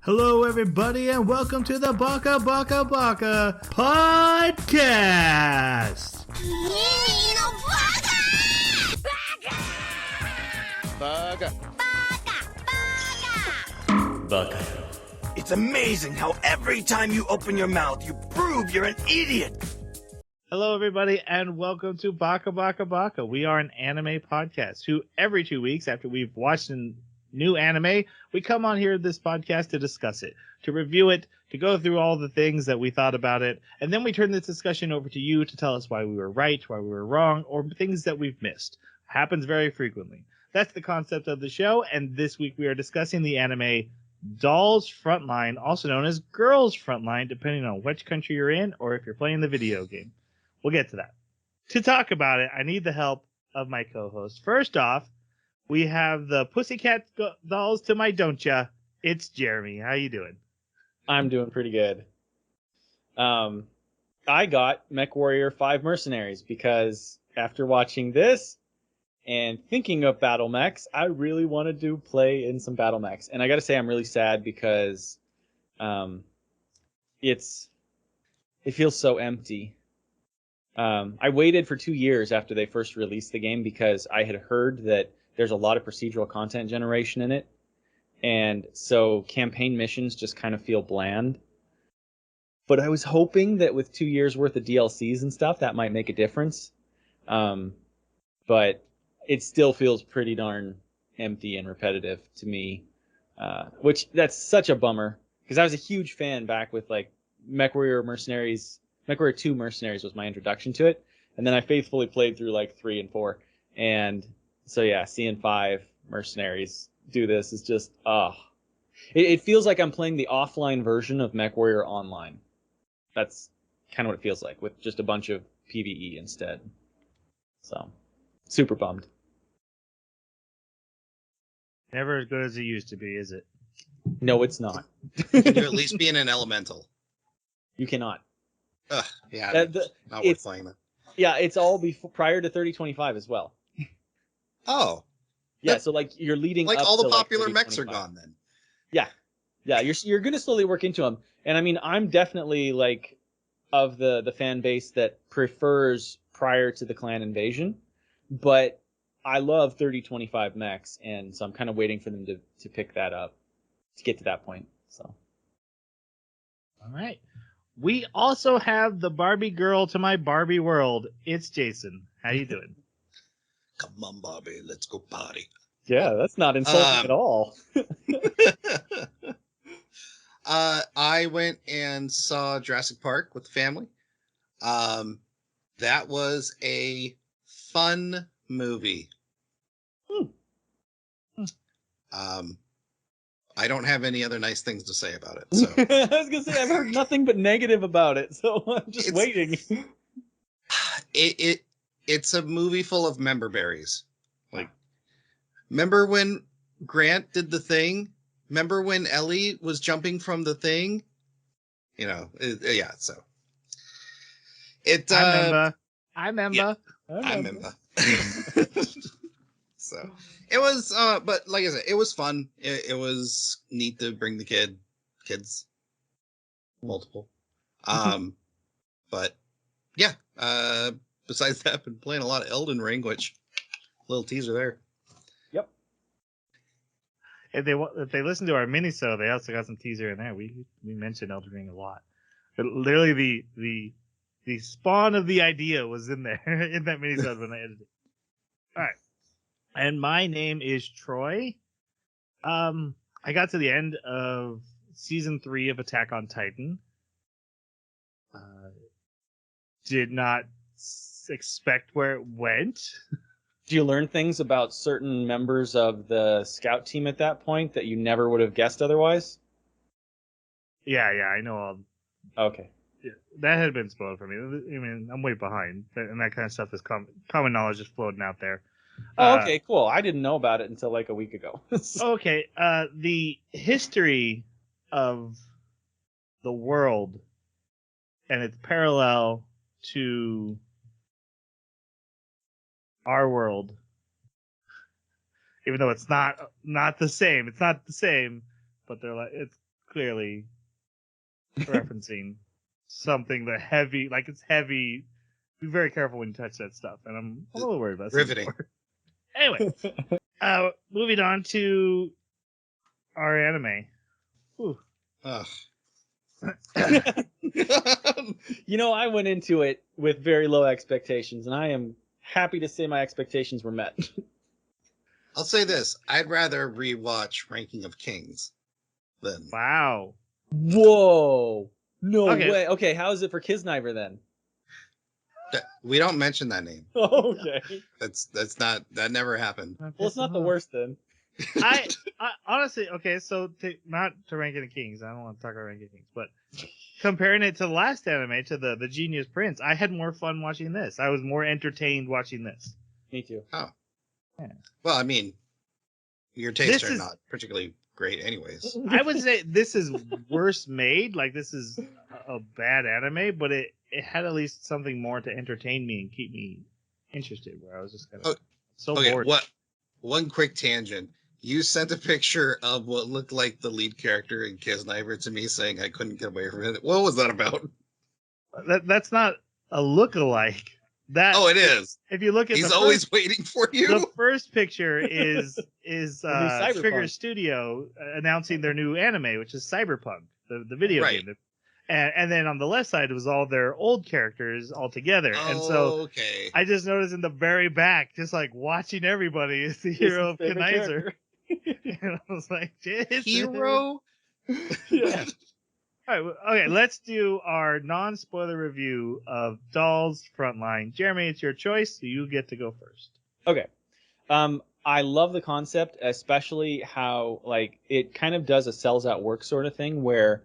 Hello, everybody, and welcome to the Baka podcast. Baka. It's amazing how every time you open your mouth, you prove you're an idiot. Hello, everybody, and welcome to Baka. We are an anime podcast who every 2 weeks after we've watched a new anime, we come on here this podcast to discuss it, to review it, to go through all the things that we thought about it, and then we turn this discussion over to you to tell us why we were right, why we were wrong, or things that we've missed. Happens very frequently. That's the concept of the show, and this week we are discussing the anime Dolls Frontline, also known as Girls Frontline, depending on which country you're in or if you're playing the video game. We'll get to that. To talk about it, I need the help of my co-host. First off, we have the Pussycat Dolls to my don't ya. It's Jeremy. How you doing? I'm doing pretty good. I got MechWarrior 5 Mercenaries because after watching this and thinking of battle mechs, I really wanted to play in some battle mechs. And I gotta say, I'm really sad because it feels so empty. I waited for 2 years after they first released the game because I had heard that there's a lot of procedural content generation in it. And so campaign missions just kind of feel bland. But I was hoping that with 2 years worth of DLCs and stuff, that might make a difference. But it still feels pretty darn empty and repetitive to me. Which that's such a bummer. Because I was a huge fan back with like MechWarrior Mercenaries. MechWarrior 2 Mercenaries was my introduction to it. And then I faithfully played through like 3 and 4. And so yeah, seeing 5 Mercenaries do this is just, it feels like I'm playing the offline version of MechWarrior Online. That's kind of what it feels like, with just a bunch of PvE instead. So, super bummed. Never as good as it used to be, is it? No, it's not. Can you at least be in an elemental? You cannot. Ugh, yeah, not worth playing that. Yeah, it's all prior to 3025 as well. Oh. Yeah, so like you're leading like up all the to popular like mechs are gone then. Yeah, you're gonna slowly work into them, and I mean I'm definitely like of the fan base that prefers prior to the clan invasion, but I love 3025 mechs, and so I'm kind of waiting for them to pick that up to get to that point. So. All right. We also have the Barbie girl to my Barbie world. It's Jason. How you doing? Come on, Bobby, let's go party. Yeah, that's not insulting at all. I went and saw Jurassic Park with the family. That was a fun movie. I don't have any other nice things to say about it. So I was gonna say I've heard nothing but negative about it, so I'm just waiting. It's a movie full of member berries. Like, remember when Grant did the thing? Remember when Ellie was jumping from the thing? You know, yeah. So I remember. Yeah, I remember. So it was, but like I said, it was fun. It was neat to bring the kids, multiple. But yeah. Besides that, I've been playing a lot of Elden Ring, which little teaser there. Yep. If they listen to our mini-so, they also got some teaser in there. We mentioned Elden Ring a lot. But literally the spawn of the idea was in there in that mini-so when I edited it. All right. And my name is Troy. I got to the end of season 3 of Attack on Titan. Did not expect where it went. Do you learn things about certain members of the scout team at that point that you never would have guessed otherwise? Yeah, I know all. Okay. Yeah, that had been spoiled for me. I mean, I'm way behind, and that kind of stuff is common knowledge just floating out there. Oh, okay, cool. I didn't know about it until like a week ago. Okay, the history of the world and its parallel to our world, even though it's not the same. It's not the same, but they're like, it's clearly referencing something that heavy, like it's heavy. Be very careful when you touch that stuff, and I'm a little worried about Riveting. Anyway, moving on to our anime. Whew. Ugh. You know, I went into it with very low expectations, and I am happy to say my expectations were met. I'll say this: I'd rather rewatch Ranking of Kings than. Wow. Whoa! No Okay. way. Okay, how is it for Kisniver then? We don't mention that name. Okay. That's not, that never happened. Well, it's not the worst then. I honestly, okay, so not to Ranking of Kings. I don't want to talk about Ranking of Kings, but comparing it to the last anime, to the Genius Prince, I had more fun watching this. I was more entertained watching this. Me too. Oh. Yeah. Well, I mean, your tastes This are is- not particularly great, anyways. I would say this is worse made. Like, this is a bad anime, but it had at least something more to entertain me and keep me interested, where I was just kind of so Okay, bored. one quick tangent. You sent a picture of what looked like the lead character in Kisniver to me, saying I couldn't get away from it. What was that about? That's not a look-alike. Oh, it is. If you look at He's the always first, waiting for you. the first picture is Cyberpunk. Trigger Studio announcing their new anime, which is Cyberpunk, the video Right. game. And then on the left side, it was all their old characters all together. And so okay. I just noticed in the very back, just like watching everybody is the hero of Kenizer. And I was like, Jason. Hero? Yeah. All right, okay, let's do our non-spoiler review of Dolls Frontline. Jeremy, it's your choice, so you get to go first. Okay. I love the concept, especially how like it kind of does a cells at work sort of thing where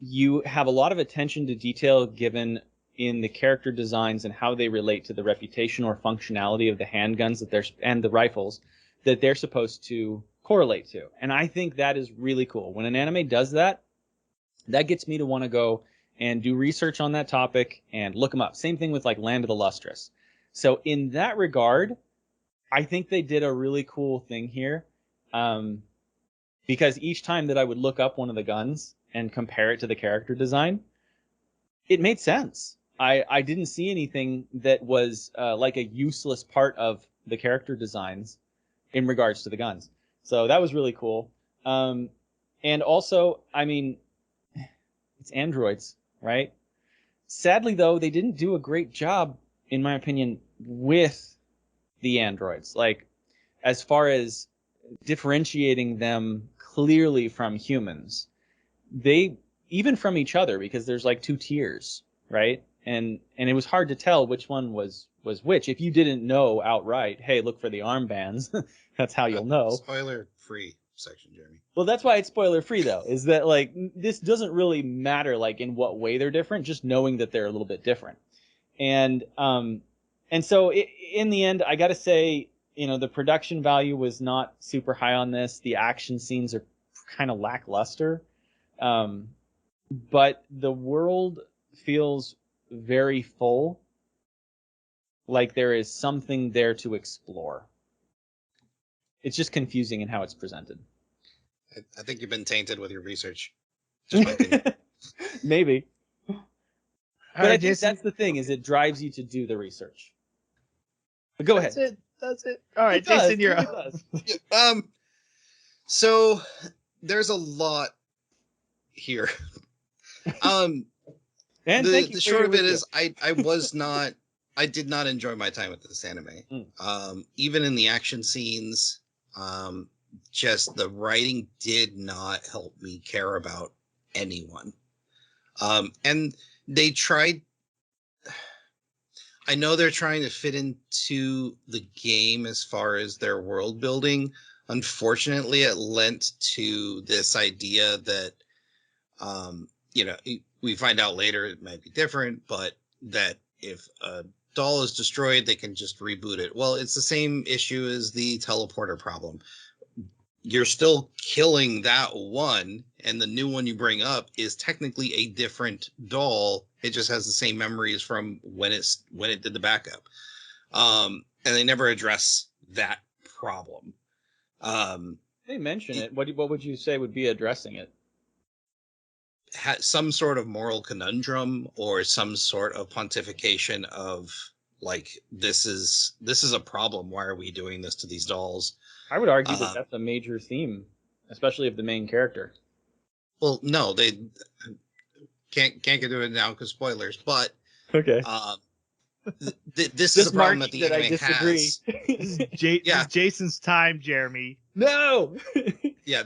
you have a lot of attention to detail given in the character designs and how they relate to the reputation or functionality of the handguns and the rifles that they're supposed to correlate to. And I think that is really cool. When an anime does that, that gets me to want to go and do research on that topic and look them up. Same thing with like Land of the Lustrous. So in that regard, I think they did a really cool thing here, because each time that I would look up one of the guns and compare it to the character design, it made sense. I didn't see anything that was like a useless part of the character designs in regards to the guns. So that was really cool. And also, I mean, it's androids, right? Sadly, though, they didn't do a great job, in my opinion, with the androids. Like, as far as differentiating them clearly from humans, they even from each other, because there's like two tiers, right? And it was hard to tell which one was which. If you didn't know outright, hey, look for the armbands. That's how you'll know. Spoiler-free section, Jeremy. Well, that's why it's spoiler free though, is that like this doesn't really matter like in what way they're different, just knowing that they're a little bit different. And so in the end, I got to say, you know, the production value was not super high on this. The action scenes are kind of lackluster. But the world feels very full, like there is something there to explore. It's just confusing in how it's presented. I think you've been tainted with your research. Just my opinion. Maybe. But All right, I think Jason. that's the thing, is it drives you to do the research. But go ahead. That's it. All right, It does, Jason, you're it up. does. So there's a lot here. And thank you The for short your of it review. is I did not enjoy my time with this anime. Even in the action scenes, just the writing did not help me care about anyone. And they tried, I know they're trying to fit into the game as far as their world building. Unfortunately, it lent to this idea that, you know, we find out later it might be different, but that if a doll is destroyed, they can just reboot it. Well, it's the same issue as the teleporter problem. You're still killing that one, and the new one you bring up is technically a different doll. It just has the same memories from when it did the backup. And they never address that problem. They mention it. What would you say would be addressing it? some sort of moral conundrum or some sort of pontification of like this is a problem. Why are we doing this to these dolls? I would argue that that's a major theme, especially of the main character. Well, no, they can't get into it now because spoilers. But Okay. This is a problem that the that I anime disagree. has. This is Jason's time, Jeremy. No. Yeah,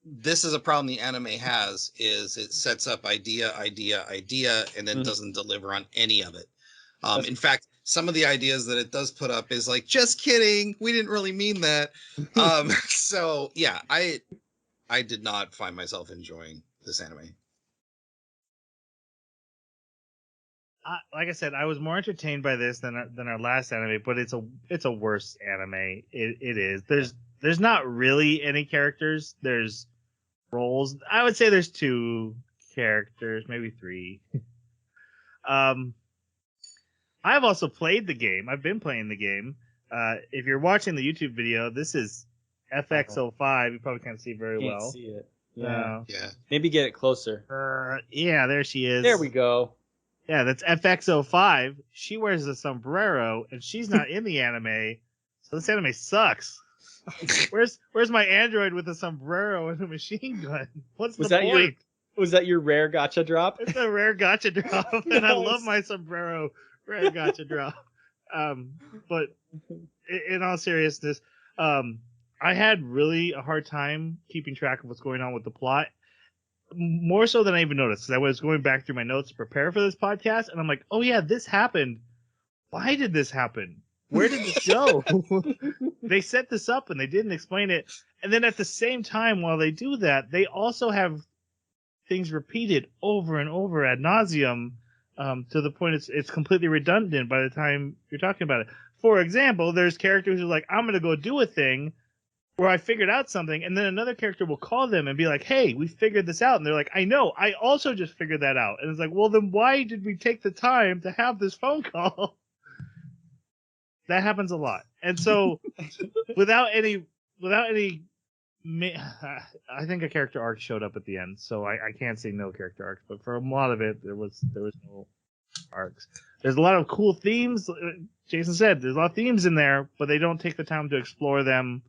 this is a problem the anime has. Is it sets up idea, and then doesn't deliver on any of it. In fact, some of the ideas that it does put up is like, just kidding, we didn't really mean that. So yeah, I did not find myself enjoying this anime. Like I said, I was more entertained by this than our last anime, but it's a worse anime. It is. There's not really any characters. There's roles. I would say there's 2 characters, maybe 3. I've also played the game. I've been playing the game. If you're watching the YouTube video, this is FX05. You probably can't see very Can't well. see it. Yeah. Yeah. Maybe get it closer. Yeah, there she is. There we go. Yeah, that's FX05. She wears a sombrero, and she's not in the anime, so this anime sucks. Where's my android with a sombrero and a machine gun? What's the point? Was that your rare gacha drop? It's a rare gacha drop, and I love my sombrero rare gacha drop. But in all seriousness, I had really a hard time keeping track of what's going on with the plot. More so than I even noticed, because I was going back through my notes to prepare for this podcast, and I'm like, oh yeah, this happened. Why did this happen? Where did this go? They set this up and they didn't explain it. And then at the same time, while they do that, they also have things repeated over and over ad nauseum, to the point it's completely redundant by the time you're talking about it. For example, there's characters who are like, I'm going to go do a thing where I figured out something, and then another character will call them and be like, hey, we figured this out. And they're like, I know, I also just figured that out. And it's like, well, then why did we take the time to have this phone call? That happens a lot. And so without any, I think a character arc showed up at the end. So I can't say no character arcs, but for a lot of it, there was no arcs. There's a lot of cool themes. Jason said there's a lot of themes in there, but they don't take the time to explore them.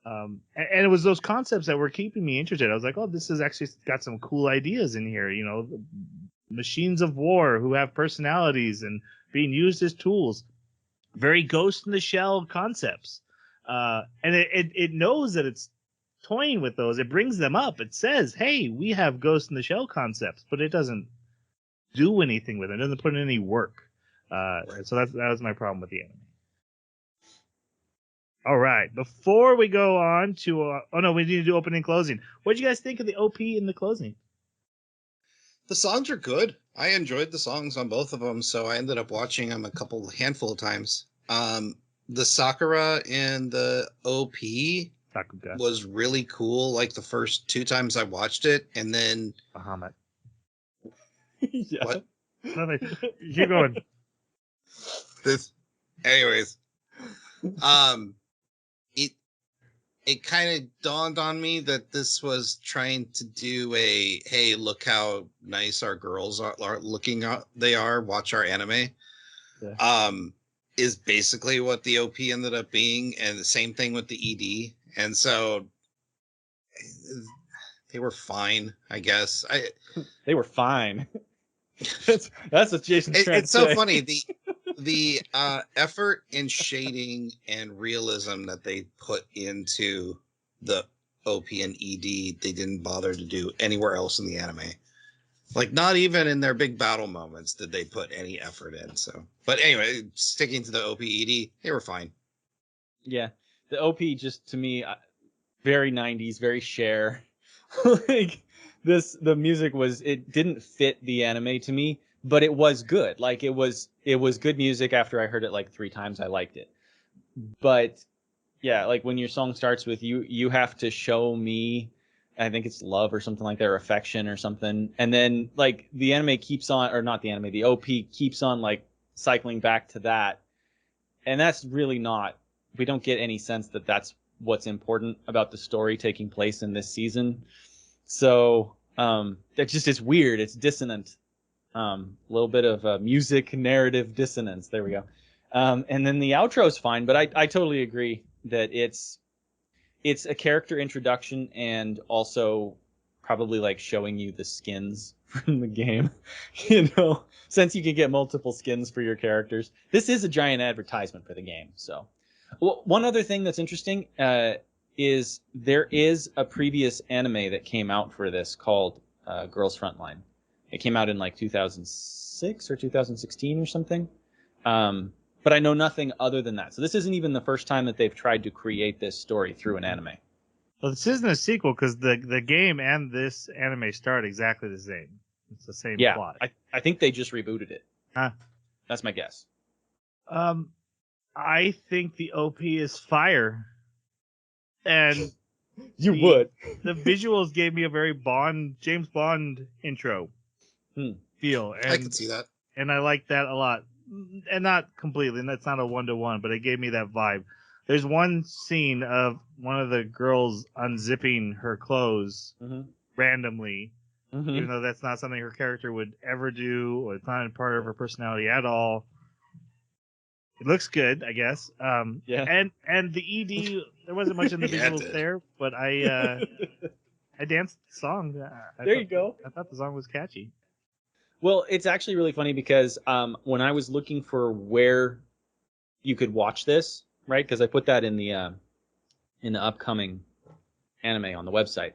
And it was those concepts that were keeping me interested. I was like, oh, this has actually got some cool ideas in here. You know, machines of war who have personalities and being used as tools. Very Ghost in the Shell concepts. And it knows that it's toying with those. It brings them up. It says, hey, we have Ghost in the Shell concepts, but it doesn't do anything with it. It doesn't put in any work. So that was my problem with the anime. All right. Before we go on to, we need to do opening and closing. What did you guys think of the OP in the closing? The songs are good. I enjoyed the songs on both of them, so I ended up watching them handful of times. The Sakura in the OP Sakuga. was really cool. Like the first 2 times I watched it, and then Bahamut. Yeah. What? Keep going. Anyways, it kind of dawned on me that this was trying to do a, hey, look how nice our girls are looking. They are. Watch our anime. Yeah. Is basically what the OP ended up being, and the same thing with the ED. And so they were fine, I guess. They were fine. That's what Jason's trying to It's so say. funny. The effort in shading and realism that they put into the OP and ED, they didn't bother to do anywhere else in the anime. Like, not even in their big battle moments did they put any effort in. So, but anyway, sticking to the OP ED, they were fine. Yeah, the OP just to me, very 90s, very Cher. Like the music it didn't fit the anime to me, but it was good. Like it was good music. After I heard it like 3 times, I liked it. But yeah, like when your song starts with you have to show me, I think it's love or something like that, or affection or something. And then like the anime keeps on, or not the anime, the OP keeps on like cycling back to that. And that's really not, we don't get any sense that that's what's important about the story taking place in this season. So That just is weird. It's dissonant. A little bit of music narrative dissonance. There we go. And then the outro's fine, but I totally agree that it's a character introduction and also probably like showing you the skins from the game. Since you can get multiple skins for your characters, this is a giant advertisement for the game. So, one other thing that's interesting is there is a previous anime that came out for this called Girls Frontline. It came out in like 2006 or 2016 or something. But I know nothing other than that. So this isn't even the first time that they've tried to create this story through an anime. Well, this isn't a sequel because the game and this anime start exactly the same. It's the same plot. I think they just rebooted it. Huh. That's my guess. I think the OP is fire. And you would. The visuals gave me a very James Bond intro feel. And, I can see that. And I like that a lot. And not completely, and that's not a 1-to-1, but it gave me that vibe. There's one scene of one of the girls unzipping her clothes randomly, even though that's not something her character would ever do, or it's not part of her personality at all. It looks good, I guess. Yeah. And the ED, there wasn't much in the visuals there, but I danced the song. There you go. I thought the song was catchy. Well, it's actually really funny because when I was looking for where you could watch this, right? Because I put that in the upcoming anime on the website.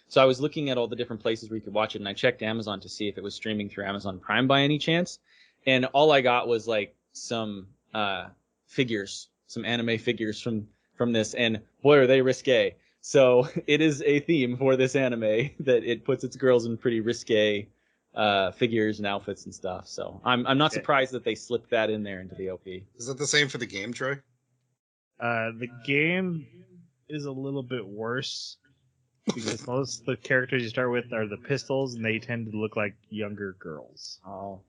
So I was looking at all the different places where you could watch it, and I checked Amazon to see if it was streaming through Amazon Prime by any chance. And all I got was like some figures, some anime figures from this, and boy, are they risque. So it is a theme for this anime that it puts its girls in pretty risque figures and outfits and stuff. So I'm not surprised that they slipped that in there into the OP. Is that the same for the game, Troy? The game is a little bit worse because most of the characters you start with are the pistols, and they tend to look like younger girls. Oh.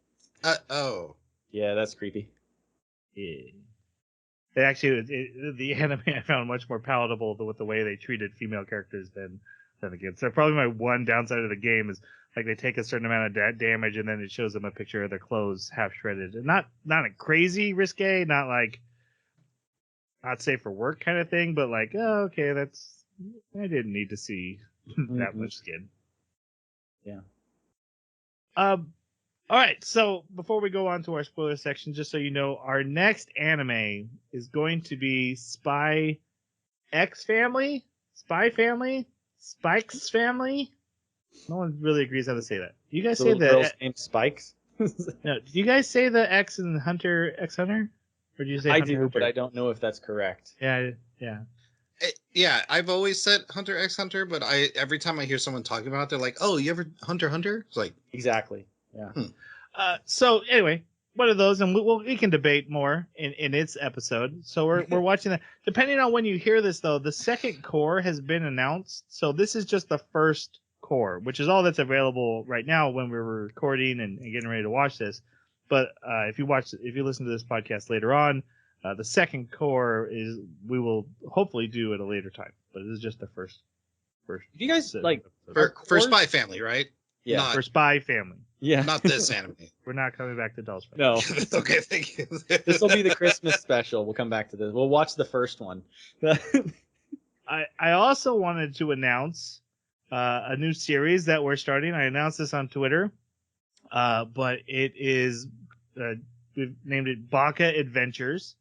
Yeah, that's creepy. Yeah. The anime I found much more palatable with the way they treated female characters than the game. So probably my one downside of the game is like they take a certain amount of damage and then it shows them a picture of their clothes half shredded. And not a crazy risque, not like not safe for work kind of thing, but like, oh, okay, I didn't need to see that much skin. Yeah. All right, so before we go on to our spoiler section, just so you know, our next anime is going to be Spikes Family. No one really agrees how to say that. Do you guys say the girls named Spikes? No, do you guys say the X in X Hunter? Or do you say I Hunter do, Hunter? but I don't know if that's correct. Yeah. Yeah, I've always said Hunter x Hunter, but every time I hear someone talking about it, they're like, "Oh, you ever Hunter Hunter?" It's like Exactly. Yeah. So anyway, one of those, and we can debate more in its episode. So we're watching that. Depending on when you hear this, though, the second core has been announced. So this is just the first core, which is all that's available right now when we're recording and getting ready to watch this. But if you listen to this podcast later on, the second core we will hopefully do at a later time. But this is just the first. Do you guys like for Spy Family, right? Yeah. For Spy Family. Yeah. Not this anime. We're not coming back to Dolls. No. It's okay. Thank you. This will be the Christmas special. We'll come back to this. We'll watch the first one. I also wanted to announce a new series that we're starting. I announced this on Twitter, but it is we've named it Baka Adventures.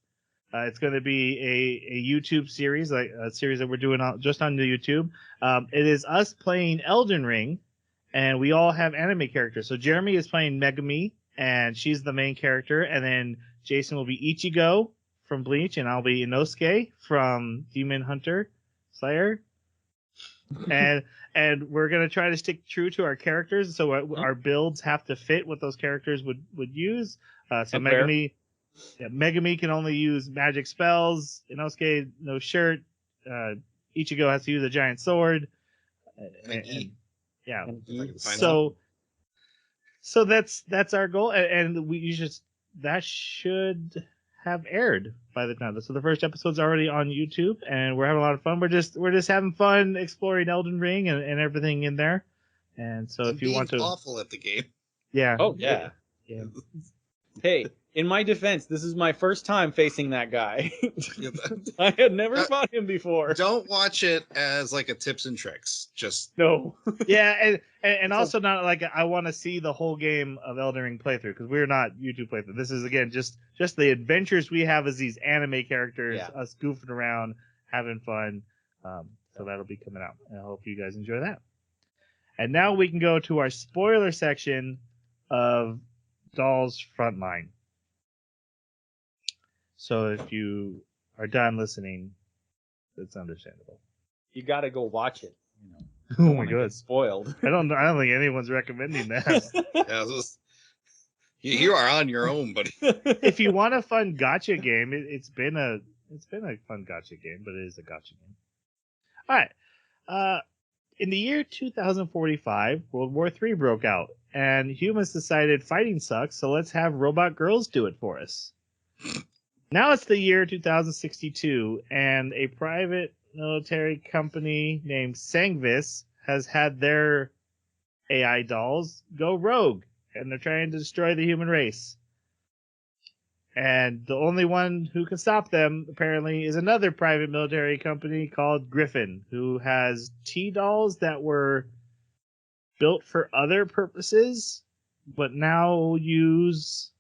It's going to be a YouTube series, like a series that we're doing just on the YouTube. It is us playing Elden Ring, and we all have anime characters. So Jeremy is playing Megami, and she's the main character. And then Jason will be Ichigo from Bleach, and I'll be Inosuke from Demon Hunter Slayer. and we're going to try to stick true to our characters. So our builds have to fit what those characters would use. So Megami can only use magic spells. Inosuke, no shirt. Ichigo has to use a giant sword. Yeah. So that's our goal, and that should have aired by the time. So the first episode's already on YouTube, and we're having a lot of fun. We're just having fun exploring Elden Ring and everything in there. And so And if you being want to, awful at the game. yeah, Oh yeah. yeah. Hey, in my defense, this is my first time facing that guy. Yeah, I had never fought him before. Don't watch it as like a tips and tricks. Just No. Yeah, and also not like I want to see the whole game of Elden Ring playthrough because we're not YouTube playthrough. This is again just the adventures we have as these anime characters, us goofing around, having fun. So that'll be coming out, and I hope you guys enjoy that. And now we can go to our spoiler section of Dolls Frontline. So if you are done listening, that's understandable. You got to go watch it. You know. Oh my god, spoiled. I don't think anyone's recommending that. yeah, you are on your own, buddy. If you want a fun gotcha game, it's been a fun gotcha game, but it is a gotcha game. All right. In the year 2045, World War III broke out, and humans decided fighting sucks, so let's have robot girls do it for us. Now it's the year 2062, and a private military company named Sangvis has had their AI dolls go rogue, and they're trying to destroy the human race. And the only one who can stop them, apparently, is another private military company called Griffin, who has T-dolls that were built for other purposes, but now use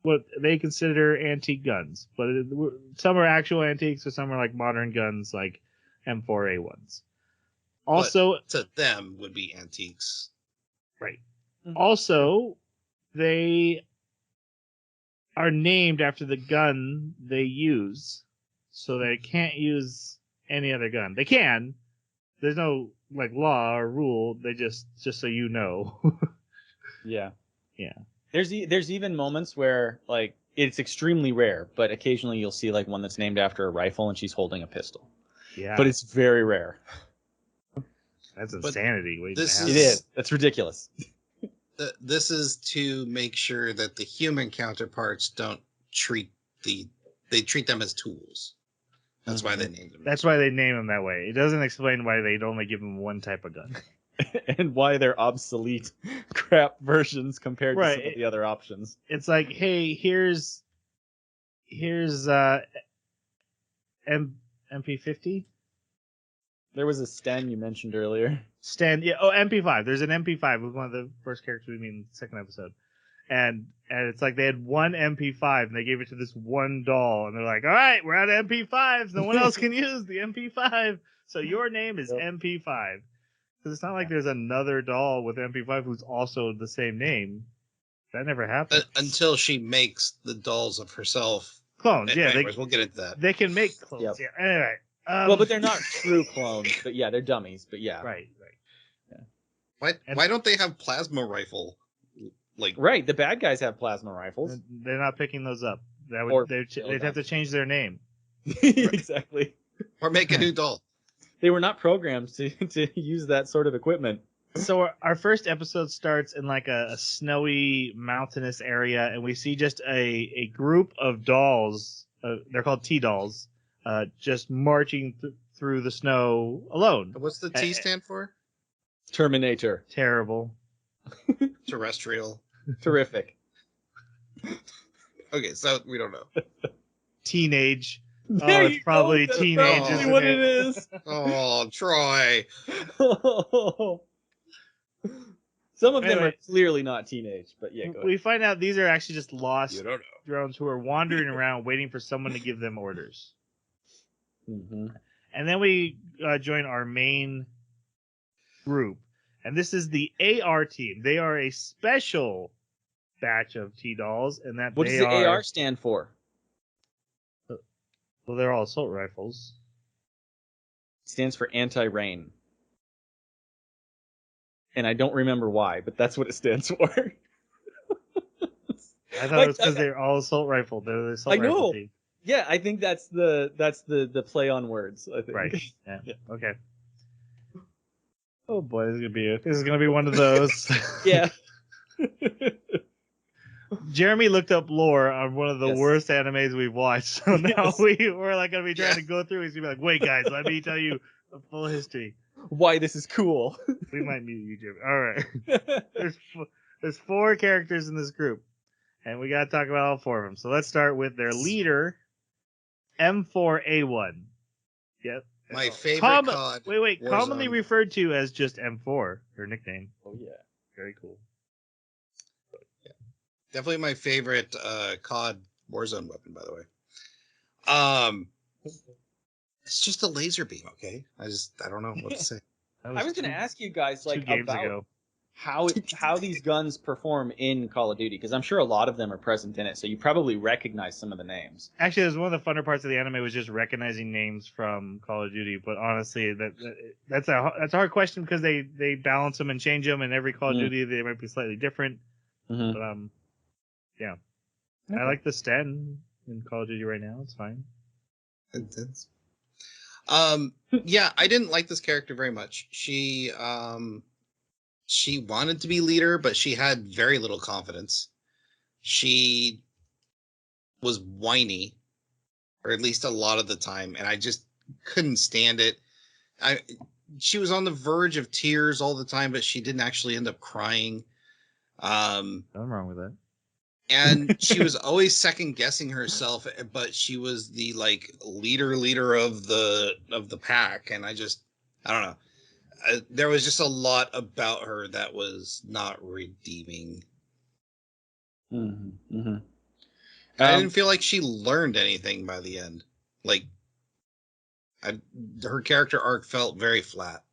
what they consider antique guns. But some are actual antiques, or some are like modern guns, like M4A1s. Also, but to them would be antiques. Right. Also, they are named after the gun they use, so they can't use any other gun. They can. There's no like law or rule. They just so you know. Yeah. Yeah. There's even moments where like it's extremely rare, but occasionally you'll see like one that's named after a rifle and she's holding a pistol. Yeah. But it's very rare. That's insanity. It is. That's ridiculous. This is to make sure that the human counterparts don't they treat them as tools. That's why they named them. That's why they name them that way. It doesn't explain why they'd only give them one type of gun. And why they're obsolete crap versions compared to some of the other options. It's like, hey, here's MP50. There was a Sten you mentioned earlier. Sten, yeah. Oh, MP5. There's an MP5. It was one of the first characters we meet in the second episode. And it's like they had one MP5 and they gave it to this one doll. And they're like, all right, we're out of MP5s. No one else can use the MP5. So your name is MP5. Because it's not like there's another doll with MP5 who's also the same name. That never happened. Until she makes the dolls of herself. Clones, yeah. Anyways, we'll get into that. They can make clones. Yep. Yeah. Anyway. Well, but they're not true clones. But yeah, they're dummies. But yeah. Right. Yeah. Why don't they have plasma rifle? Right, the bad guys have plasma rifles. They're not picking those up. They'd have to change their name. Exactly. Or make a new doll. They were not programmed to use that sort of equipment. So our first episode starts in like a snowy mountainous area, and we see just a group of dolls. They're called T-dolls. Just marching through the snow alone. What's the T stand for? Terminator. Terrible. Terrestrial. Terrific. Okay, so we don't know. Teenage. There it's probably go. teenage. That's probably what it is. Oh, Troy. Some of them are clearly not teenage, but yeah, go ahead. We find out these are actually just lost You don't know. drones who are wandering around waiting for someone to give them orders. Mm-hmm. And then we join our main group. And this is the AR team. They are a special batch of T-dolls. And that What does the AR stand for? Well, they're all assault rifles. It stands for anti-rain. And I don't remember why, but that's what it stands for. I thought it was because they're all assault rifle. They're the assault rifle team. Yeah, I think that's the play on words. I think. Right. Yeah. Okay. Oh boy, this is gonna be one of those. Yeah. Jeremy looked up lore on one of the worst animes we've watched, so now we're like gonna be trying to go through. He's gonna be like, "Wait, guys, let me tell you the full history." why this is cool. We might mute you, Jim. All right. There's 4 characters in this group, and we got to talk about all 4 of them. So let's start with their leader, M4A1. Yep. My favorite COD. Wait. Warzone. Commonly referred to as just M4, her nickname. Oh yeah. Very cool. Definitely my favorite COD Warzone weapon, by the way. It's just a laser beam, okay? I don't know what to say. I was going to ask you guys 2 like games about ago. how these guns perform in Call of Duty, because I'm sure a lot of them are present in it, so you probably recognize some of the names. Actually, it was one of the funner parts of the anime was just recognizing names from Call of Duty. But honestly, that's a hard question because they balance them and change them, and every Call of Duty they might be slightly different. Mm-hmm. But yeah, Okay. I like the Sten in Call of Duty right now. It's fine. Yeah, I didn't like this character very much. She wanted to be leader, but she had very little confidence. She was whiny, or at least a lot of the time, and I just couldn't stand it. She was on the verge of tears all the time, but she didn't actually end up crying. Nothing wrong with that. And she was always second guessing herself, but she was the like leader of the pack, and I don't know. There was just a lot about her that was not redeeming. Mm-hmm. Mm-hmm. I didn't feel like she learned anything by the end. Like, her character arc felt very flat.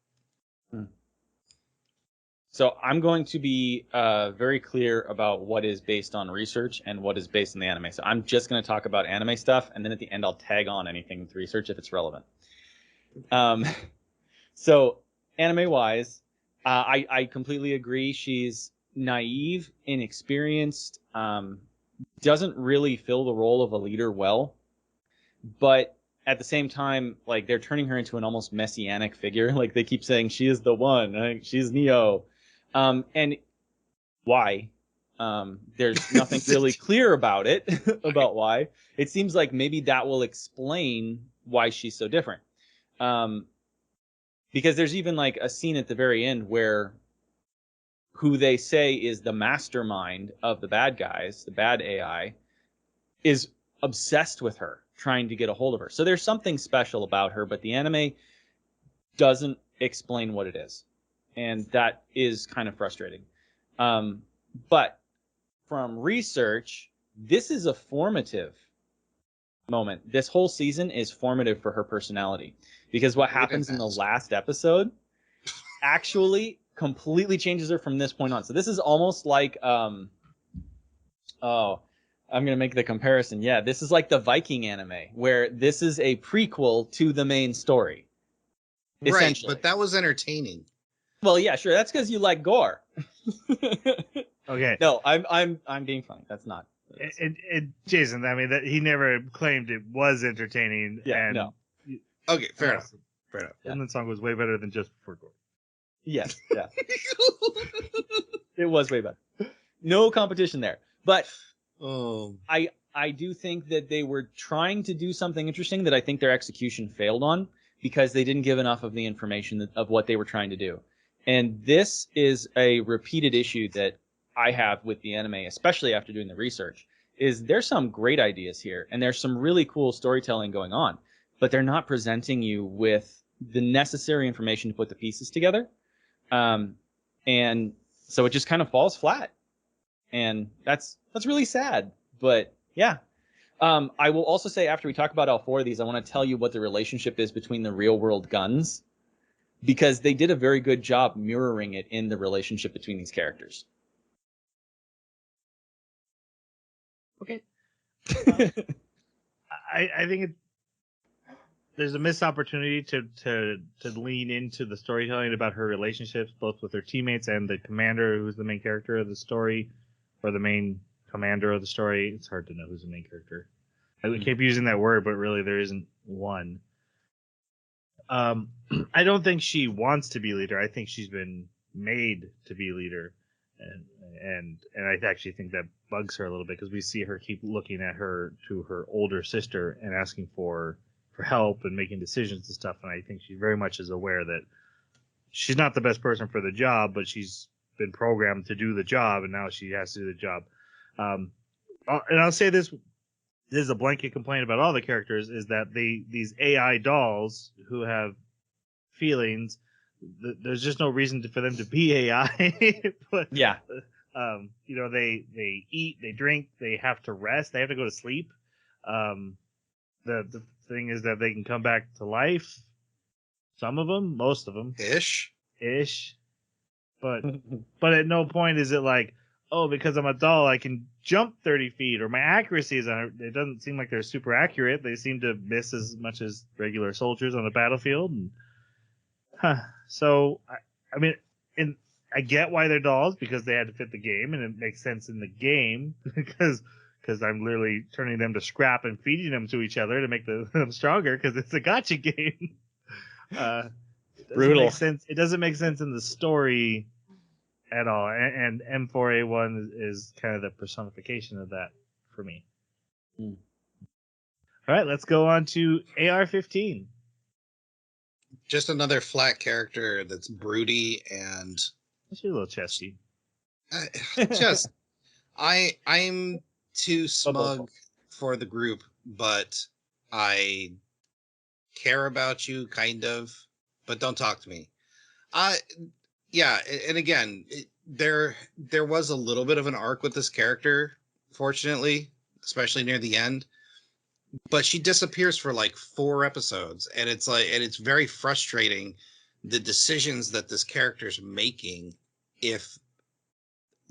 So I'm going to be very clear about what is based on research and what is based on the anime. So I'm just going to talk about anime stuff, and then at the end I'll tag on anything with research if it's relevant. So anime-wise, I completely agree. She's naive, inexperienced, doesn't really fill the role of a leader well, but at the same time, like, they're turning her into an almost messianic figure. Like, they keep saying she is the one, right? She's Neo. And why? There's nothing really clear about it, about why. It seems like maybe that will explain why she's so different. Because there's even like a scene at the very end where who they say is the mastermind of the bad guys, the bad AI, is obsessed with her, trying to get a hold of her. So there's something special about her, but the anime doesn't explain what it is. And that is kind of frustrating. But from research, this is a formative moment. This whole season is formative for her personality. Because what happens in the last episode actually completely changes her from this point on. So this is almost like, I'm going to make the comparison. Yeah, this is like the Viking anime, where this is a prequel to the main story. Right, but that was entertaining. Well, yeah, sure. That's because you like gore. Okay. No, I'm being funny. That's not. Jason, I mean, that he never claimed it was entertaining. Yeah, and no. Okay, fair enough. Fair enough. And the song was way better than Just Before Gore. Yes, yeah. It was way better. No competition there. But I do think that they were trying to do something interesting that I think their execution failed on, because they didn't give enough of the information of what they were trying to do. And this is a repeated issue that I have with the anime, especially after doing the research, is there's some great ideas here, and there's some really cool storytelling going on, but they're not presenting you with the necessary information to put the pieces together. And so it just kind of falls flat. And that's really sad. But yeah. I will also say, after we talk about all 4 of these, I want to tell you what the relationship is between the real world guns, because they did a very good job mirroring it in the relationship between these characters. Okay. I think there's a missed opportunity to lean into the storytelling about her relationships, both with her teammates and the commander, who's the main character of the story, or the main commander of the story. It's hard to know who's the main character. I keep using that word, but really there isn't one. I don't think she wants to be leader. I think she's been made to be leader, and I actually think that bugs her a little bit, because we see her keep looking at her older sister and asking for help and making decisions and stuff. And I think she very much is aware that she's not the best person for the job, but she's been programmed to do the job, and now she has to do the job. And I'll say this is a blanket complaint about all the characters, is that these AI dolls who have feelings, there's just no reason for them to be AI. But Yeah. They eat, they drink, they have to rest, they have to go to sleep. The thing is that they can come back to life. Some of them, most of them, ish. But at no point is it like, oh, because I'm a doll, I can jump 30 feet, or my accuracy is on. It doesn't seem like they're super accurate. They seem to miss as much as regular soldiers on the battlefield. And, so, I mean, I get why they're dolls, because they had to fit the game, and it makes sense in the game because I'm literally turning them to scrap and feeding them to each other to make them stronger, because it's a gatcha game. Brutal. Make sense. It doesn't make sense in the story at all, and M4A1 is kind of the personification of that for me. All right, let's go on to AR-15. Just another flat character that's broody and She's a little chesty. I'm too smug for the group, but I care about you, kind of, but don't talk to me. Yeah, and again, there was a little bit of an arc with this character, fortunately, especially near the end. But she disappears for like 4 episodes, and it's very frustrating, the decisions that this character's making if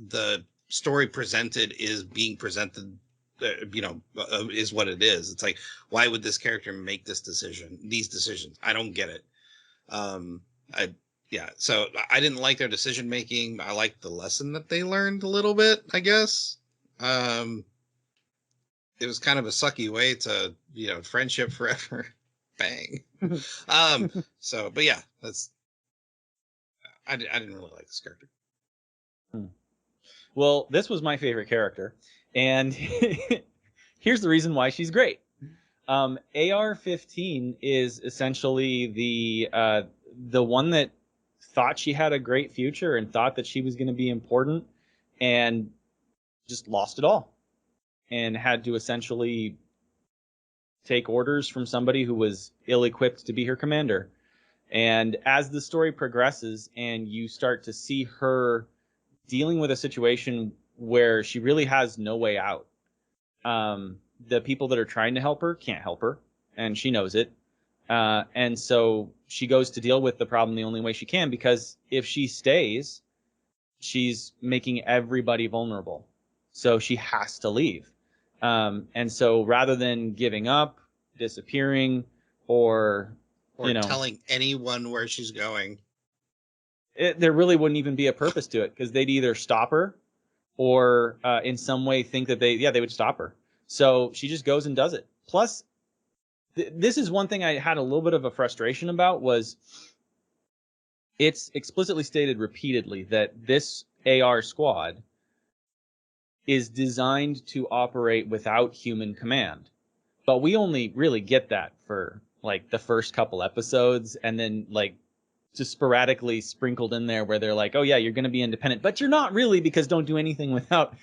the story presented is being presented, is what it is. It's like, why would this character make these decisions? I don't get it. So I didn't like their decision making. I liked the lesson that they learned a little bit, I guess. It was kind of a sucky way to, friendship forever. Bang. But yeah, I didn't really like this character. Well, this was my favorite character, and here's the reason why she's great. AR-15 is essentially the one that thought she had a great future and thought that she was going to be important, and just lost it all, and had to essentially take orders from somebody who was ill-equipped to be her commander. And as the story progresses and you start to see her dealing with a situation where she really has no way out, the people that are trying to help her can't help her, and she knows it. And so she goes to deal with the problem the only way she can, because if she stays, she's making everybody vulnerable. So she has to leave. And so rather than giving up, disappearing, or telling anyone where she's going, there really wouldn't even be a purpose to it, because they'd either stop her or in some way think that they would stop her. So she just goes and does it. Plus, this is one thing I had a little bit of a frustration about, was it's explicitly stated repeatedly that this AR squad is designed to operate without human command. But we only really get that for like the first couple episodes, and then like just sporadically sprinkled in there where they're like, oh yeah, you're going to be independent, but you're not really, because don't do anything without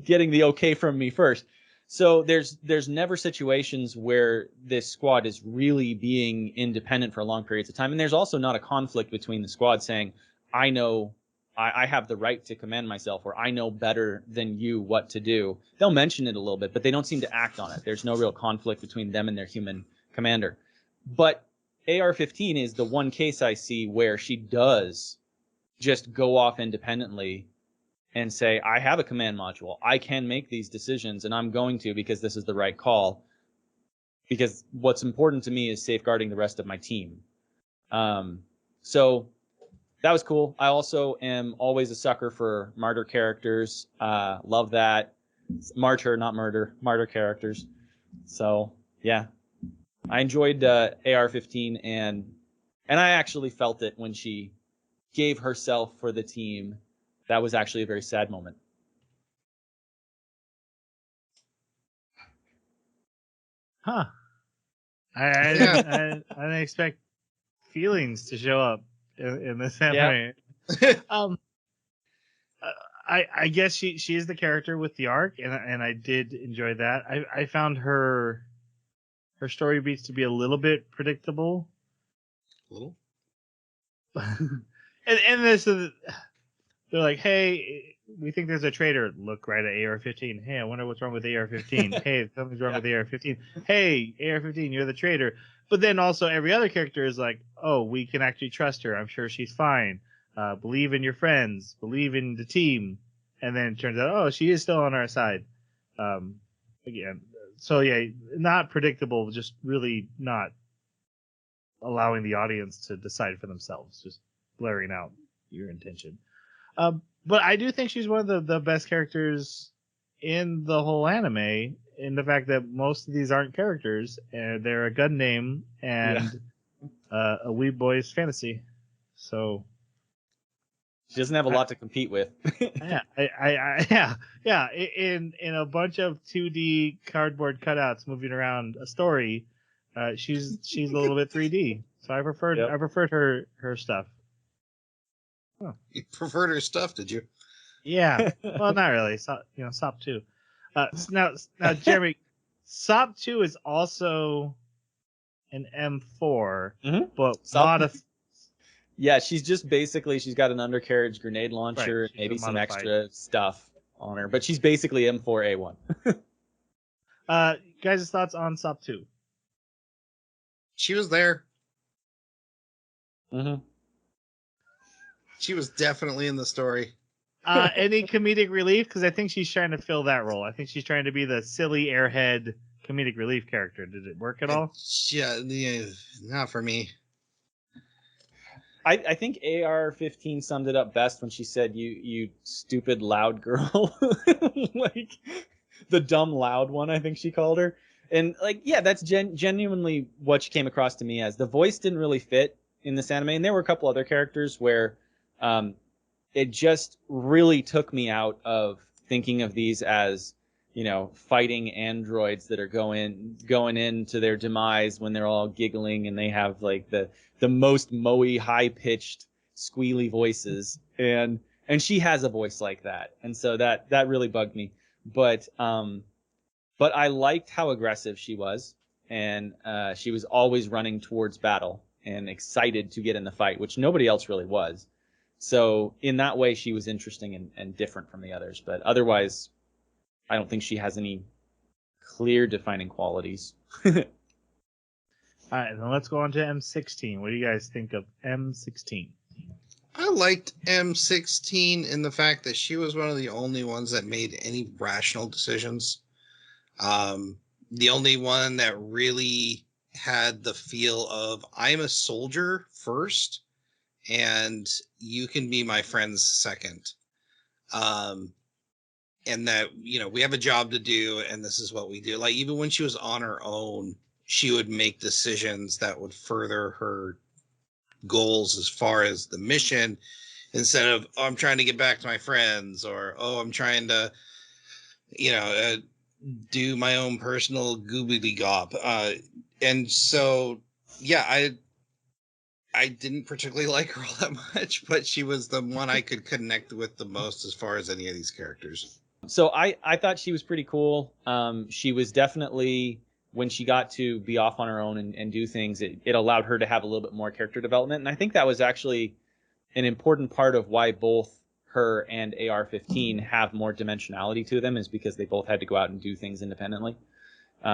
getting the okay from me first. So there's never situations where this squad is really being independent for long periods of time. And there's also not a conflict between the squad saying, I know I have the right to command myself, or I know better than you what to do. They'll mention it a little bit, but they don't seem to act on it. There's no real conflict between them and their human commander. But AR-15 is the one case I see where she does just go off independently and say, I have a command module. I can make these decisions, and I'm going to, because this is the right call. Because what's important to me is safeguarding the rest of my team. So that was cool. I also am always a sucker for martyr characters. Love that. Martyr, not murder. Martyr characters. So, yeah. I enjoyed AR-15, and I actually felt it when she gave herself for the team. That was actually a very sad moment. Huh. I didn't expect feelings to show up in this anime. Um, I guess she is the character with the arc, and I did enjoy that. I found her story beats to be a little bit predictable. Little. and this is, they're like, hey, we think there's a traitor. Look right at AR-15. Hey, I wonder what's wrong with AR-15. Hey, something's wrong with AR-15. Hey, AR-15, you're the traitor. But then also every other character is like, oh, we can actually trust her. I'm sure she's fine. Believe in your friends. Believe in the team. And then it turns out, oh, she is still on our side. Again, so yeah, not predictable, just really not allowing the audience to decide for themselves, just blaring out your intention. But I do think she's one of the best characters in the whole anime, in the fact that most of these aren't characters, and they're a gun name and a wee boy's fantasy. So she doesn't have a lot to compete with. yeah. In a bunch of 2D cardboard cutouts moving around a story, she's a little bit 3D. So I preferred her stuff. Huh. You preferred her stuff, did you? Yeah. Well, not really. So, SOP 2. Now, Jeremy, SOP 2 is also an M4, but yeah, she's just basically, she's got an undercarriage grenade launcher, right, maybe some extra stuff on her, but she's basically M4A1. Guys' thoughts on SOP 2? She was there. Mm-hmm. She was definitely in the story. Any comedic relief? Because I think she's trying to fill that role. I think she's trying to be the silly airhead comedic relief character. Did it work at all? Yeah, not for me. I think AR-15 summed it up best when she said, "You stupid loud girl," like the dumb loud one. I think she called her, and like, yeah, that's genuinely what she came across to me as. The voice didn't really fit in this anime, and there were a couple other characters where it just really took me out of thinking of these as, fighting androids that are going into their demise when they're all giggling and they have like the most moey, high-pitched, squealy voices, and she has a voice like that, and so that really bugged me. But I liked how aggressive she was, and she was always running towards battle and excited to get in the fight, which nobody else really was. So in that way, she was interesting and different from the others. But otherwise, I don't think she has any clear defining qualities. All right, then let's go on to M16. What do you guys think of M16? I liked M16 in the fact that she was one of the only ones that made any rational decisions. The only one that really had the feel of, I'm a soldier first, and you can be my friends second. And that, we have a job to do, and this is what we do. Like, even when she was on her own, she would make decisions that would further her goals as far as the mission, instead of, oh, I'm trying to get back to my friends, or, oh, I'm trying to, do my own personal goobly gop. And so, yeah, I didn't particularly like her all that much, but she was the one I could connect with the most as far as any of these characters. So I thought she was pretty cool. She was definitely, when she got to be off on her own and do things, it allowed her to have a little bit more character development. And I think that was actually an important part of why both her and AR-15 have more dimensionality to them, is because they both had to go out and do things independently.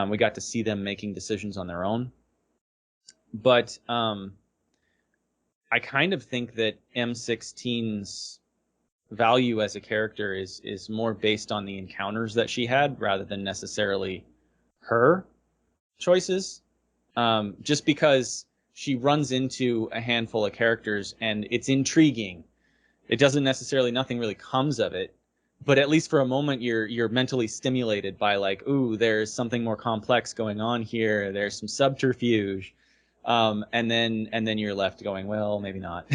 We got to see them making decisions on their own. But I kind of think that M16's value as a character is more based on the encounters that she had rather than necessarily her choices. Just because she runs into a handful of characters and it's intriguing. It doesn't necessarily, nothing really comes of it, but at least for a moment you're mentally stimulated by, like, ooh, there's something more complex going on here. There's some subterfuge. And then you're left going, well, maybe not.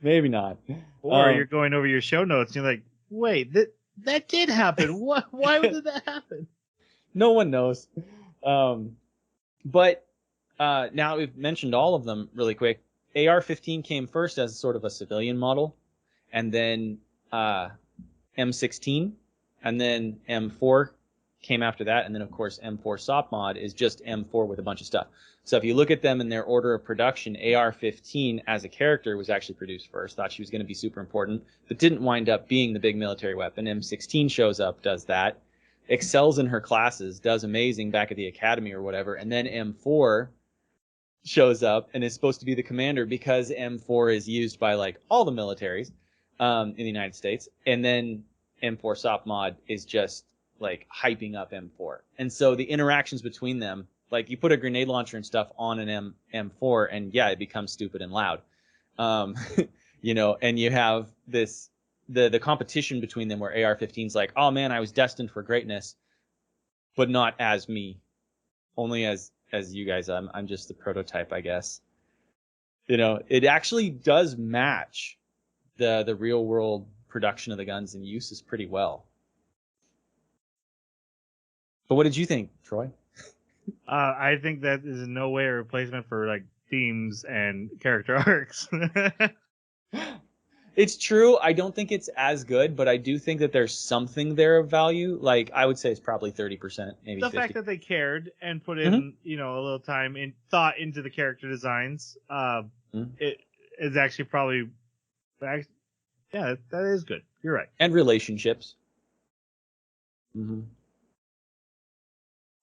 Maybe not. Or you're going over your show notes and you're like, wait, that did happen. Why did that happen? No one knows. But now we've mentioned all of them really quick. AR-15 came first as sort of a civilian model, and then M16, and then M4 came after that, and then of course M4 SOP mod is just M4 with a bunch of stuff. So if you look at them in their order of production, AR-15 as a character was actually produced first. Thought she was going to be super important, but didn't wind up being the big military weapon. M16 shows up, does that, excels in her classes, does amazing back at the academy or whatever, and then M4 shows up and is supposed to be the commander because M4 is used by like all the militaries in the United States, and then M4 SOP mod is just like hyping up M4. And so the interactions between them, like you put a grenade launcher and stuff on an M4 and yeah, it becomes stupid and loud. You know, and you have this, the competition between them where AR-15's like, oh man, I was destined for greatness, but not as me, only as you guys. I'm just the prototype, I guess. You know, it actually does match the real world production of the guns and uses pretty well. But what did you think, Troy? I think that is in no way a replacement for like themes and character arcs. It's true. I don't think it's as good, but I do think that there's something there of value. Like I would say it's probably 30%, maybe The 50%. fact that they cared and put in, you know, a little time and thought into the character designs, it is actually probably, yeah, that is good. You're right. And relationships.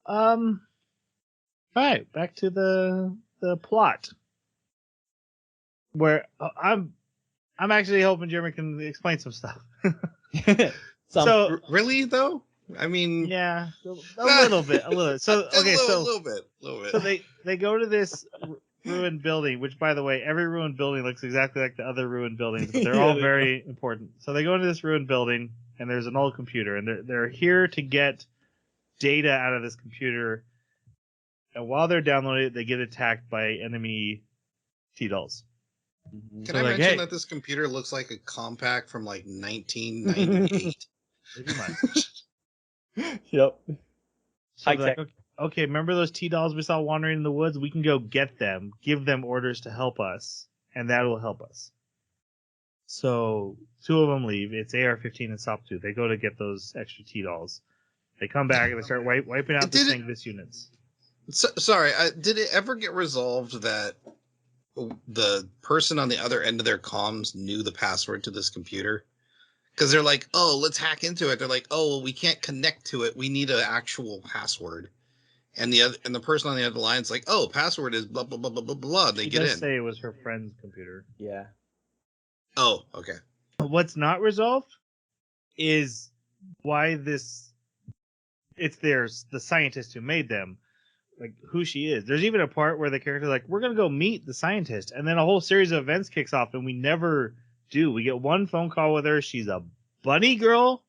All right, back to the plot, where I'm actually hoping Jeremy can explain some stuff. So really though, I mean, yeah, a little bit. So okay, a little bit. So they go to this ruined building, which by the way, every ruined building looks exactly like the other ruined buildings, but they're all very important. So they go into this ruined building, and there's an old computer, and they're here to get data out of this computer. And while they're downloading it, they get attacked by enemy T-dolls. Can I mention that this computer looks like a compact from like 1998? Pretty much. Yep. So like, okay, remember those T-dolls we saw wandering in the woods? We can go get them, give them orders to help us, and that will help us. So 2 of them leave. It's AR-15 and SOP-2. They go to get those extra T-dolls. They come back and they start wiping out the Syngus units. So, sorry, did it ever get resolved that the person on the other end of their comms knew the password to this computer? Because they're like, oh, let's hack into it. They're like, oh, well, we can't connect to it. We need an actual password. And the person on the other line's like, oh, password is blah, blah, blah, blah, blah, blah. They get in. She does say it was her friend's computer. Yeah. Oh, okay. What's not resolved is why it's the scientist who made them. Like who she is. There's even a part where the character's like, we're gonna go meet the scientist, and then a whole series of events kicks off, and we never do. We get one phone call with her. She's a bunny girl,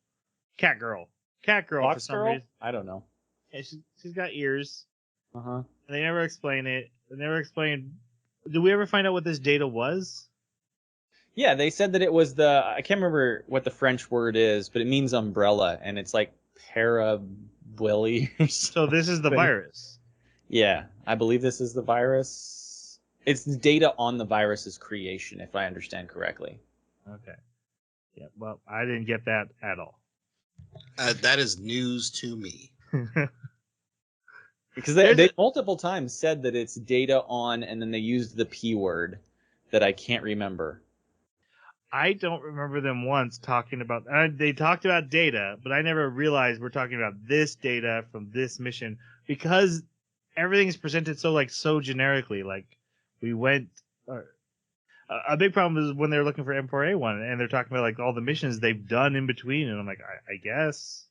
cat girl for some reason. I don't know. Yeah, she's got ears. And they never explain it. They never explain. Did we ever find out what this data was? Yeah, they said that it was I can't remember what the French word is, but it means umbrella, and it's like parabully. So this is the virus. Yeah, I believe this is the virus. It's the data on the virus's creation, if I understand correctly. Okay. Yeah, well, I didn't get that at all. That is news to me. Because they multiple times said that it's data on, and then they used the P word that I can't remember. I don't remember them once talking about... they talked about data, but I never realized we're talking about this data from this mission, because everything is presented so generically. Like we went. A big problem is when they're looking for M4A1 and they're talking about like all the missions they've done in between, and I'm like, I guess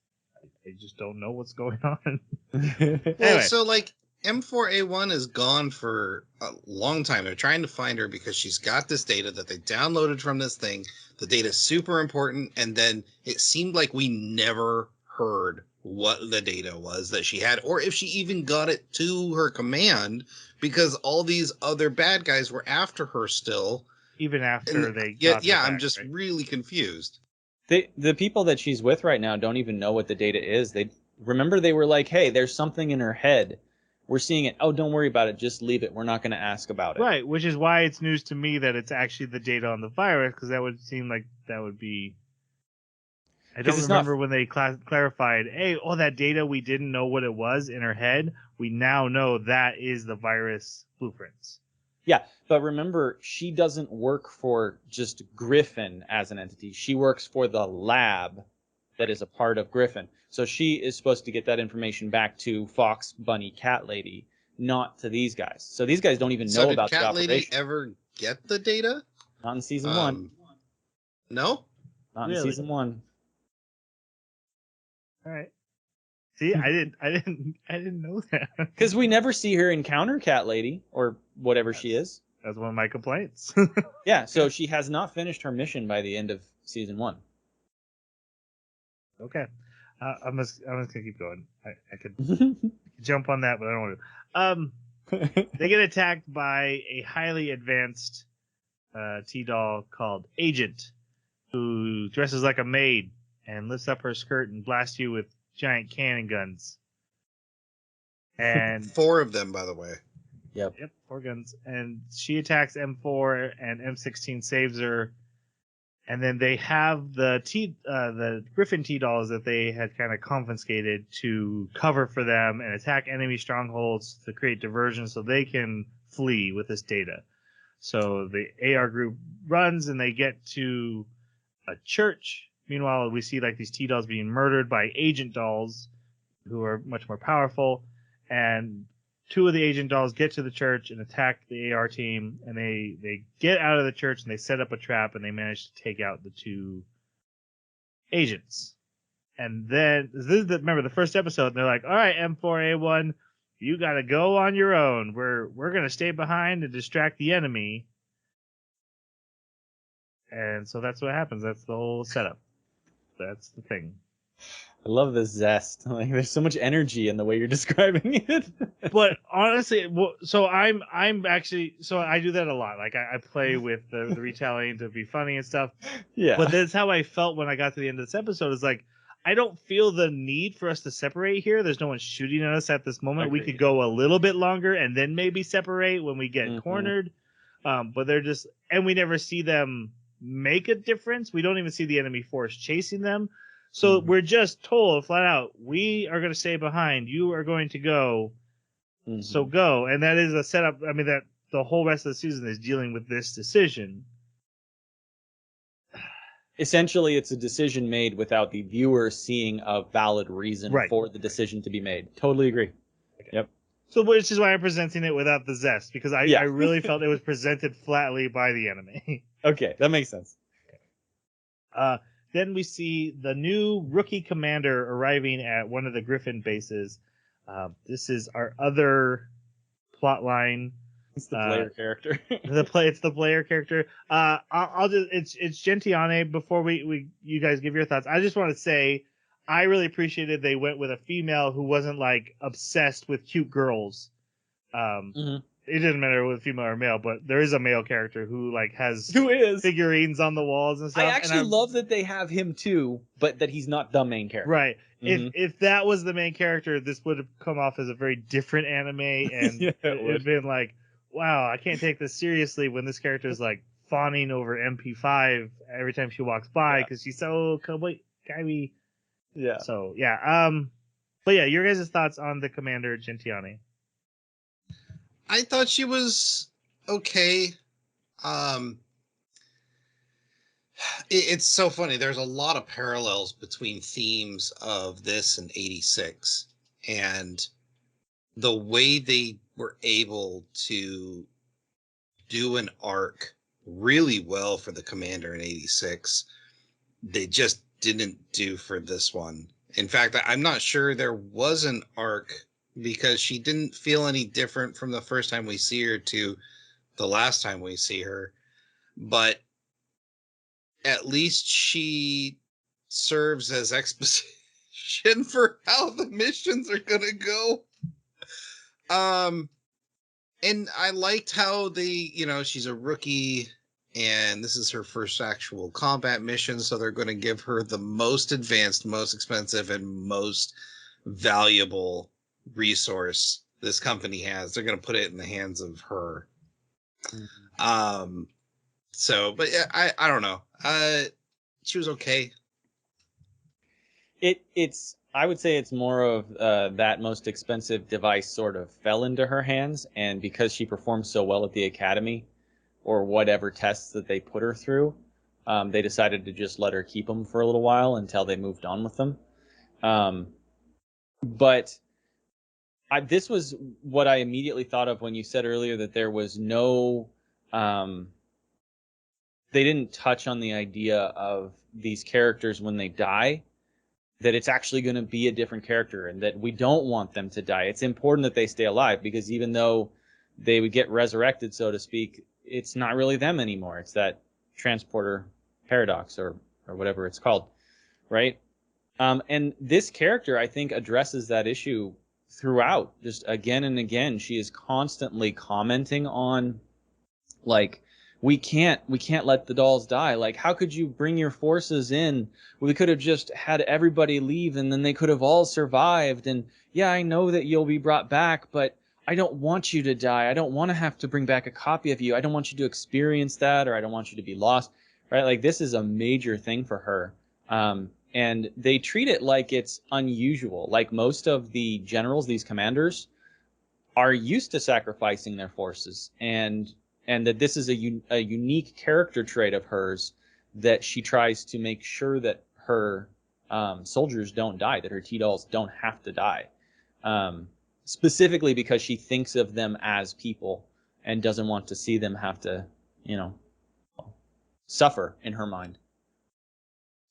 I just don't know what's going on. Well, anyway. So like M4A1 is gone for a long time. They're trying to find her because she's got this data that they downloaded from this thing. The data is super important, and then it seemed like we never heard what the data was that she had, or if she even got it to her command, because all these other bad guys were after her still. Even after they got yeah, I'm just really confused. The people that she's with right now don't even know what the data is. They were like, hey, there's something in her head, we're seeing it. Oh, don't worry about it. Just leave it. We're not going to ask about it. Right, which is why it's news to me that it's actually the data on the virus, because that would seem like that would be. I don't remember when they clarified, hey, all that data we didn't know what it was in her head. We now know that is the virus blueprints. Yeah, but remember, she doesn't work for just Griffin as an entity. She works for the lab that is a part of Griffin. So she is supposed to get that information back to Fox, Bunny, Cat Lady, not to these guys. So these guys don't even know about the operation. Did Cat Lady ever get the data? Not in season 1. No? Not in season 1. All right. See, I didn't know that. Because we never see her encounter Cat Lady or whatever she is. That's one of my complaints. Yeah, so she has not finished her mission by the end of season 1. Okay, I'm just gonna keep going. I could jump on that, but I don't want to. They get attacked by a highly advanced T-doll called Agent, who dresses like a maid and lifts up her skirt and blasts you with giant cannon guns. And 4 of them, by the way. Yep, 4 guns. And she attacks M4, and M16 saves her. And then they have the Griffin T-dolls that they had kind of confiscated to cover for them and attack enemy strongholds to create diversion so they can flee with this data. So the AR group runs and they get to a church. Meanwhile, we see like these T-dolls being murdered by agent dolls who are much more powerful. And 2 of the agent dolls get to the church and attack the AR team, and they get out of the church and they set up a trap and they manage to take out the 2 agents. And then remember the first episode, and they're like, "All right, M4A1, you got to go on your own. We're gonna stay behind and distract the enemy." And so that's what happens. That's the whole setup. That's the thing. I love the zest. Like, there's so much energy in the way you're describing it. But honestly, so I'm actually, so I do that a lot. Like I play with the retelling to be funny and stuff. Yeah. But that's how I felt when I got to the end of this episode. Is like, I don't feel the need for us to separate here. There's no one shooting at us at this moment. Agreed. We could go a little bit longer and then maybe separate when we get cornered. But they're just, and we never see them make a difference. We don't even see the enemy force chasing them. So we're just told flat out, we are going to stay behind. You are going to go. So go. And that is a setup. I mean, that the whole rest of the season is dealing with this decision. Essentially, it's a decision made without the viewer seeing a valid reason for the decision to be made. Totally agree. Okay. Yep. So, which is why I'm presenting it without the zest, because I really felt it was presented flatly by the anime. Okay, that makes sense. Then we see the new rookie commander arriving at one of the Griffin bases. This is our other plot line. It's the player character. It's the player character. I'll just it's Gentiane. Before you guys give your thoughts, I just want to say I really appreciated they went with a female who wasn't like obsessed with cute girls. It didn't matter whether female or male, but there is a male character who like has figurines on the walls and stuff. I actually love that they have him too, but that he's not the main character. Right. If that was the main character, this would have come off as a very different anime, and it would have been like, wow, I can't take this seriously when this character is like fawning over MP5 every time she walks by because she's so kawaii. Yeah. So yeah. But yeah, your guys' thoughts on the commander Gentiane? I thought she was okay. It's so funny. There's a lot of parallels between themes of this and 86, and the way they were able to do an arc really well for the commander in 86, they just didn't do for this one. In fact, I'm not sure there was an arc, because she didn't feel any different from the first time we see her to the last time we see her. But at least she serves as exposition for how the missions are going to go. And I liked how she's a rookie and this is her first actual combat mission. So they're going to give her the most advanced, most expensive, and most valuable resource this company has. They're going to put it in the hands of her. So, but yeah, I don't know. She was okay. It's I would say it's more of that most expensive device sort of fell into her hands, and because she performed so well at the academy, or whatever tests that they put her through, they decided to just let her keep them for a little while until they moved on with them. But this was what I immediately thought of when you said earlier that there was no, they didn't touch on the idea of these characters when they die, that it's actually going to be a different character and that we don't want them to die. It's important that they stay alive because even though they would get resurrected, so to speak, it's not really them anymore. It's that transporter paradox or whatever it's called, right? And this character, I think, addresses that issue throughout, just again and again. She is constantly commenting on, like, we can't let the dolls die. Like, how could you bring your forces in? We could have just had everybody leave and then they could have all survived. And yeah, I know that you'll be brought back, but I don't want you to die. I don't want to have to bring back a copy of you. I don't want you to experience that, or I don't want you to be lost, right? Like, this is a major thing for her. And they treat it like it's unusual. Like, most of the generals, these commanders, are used to sacrificing their forces, and that this is a unique character trait of hers, that she tries to make sure that her soldiers don't die, that her T-dolls don't have to die, specifically because she thinks of them as people and doesn't want to see them have to, suffer in her mind.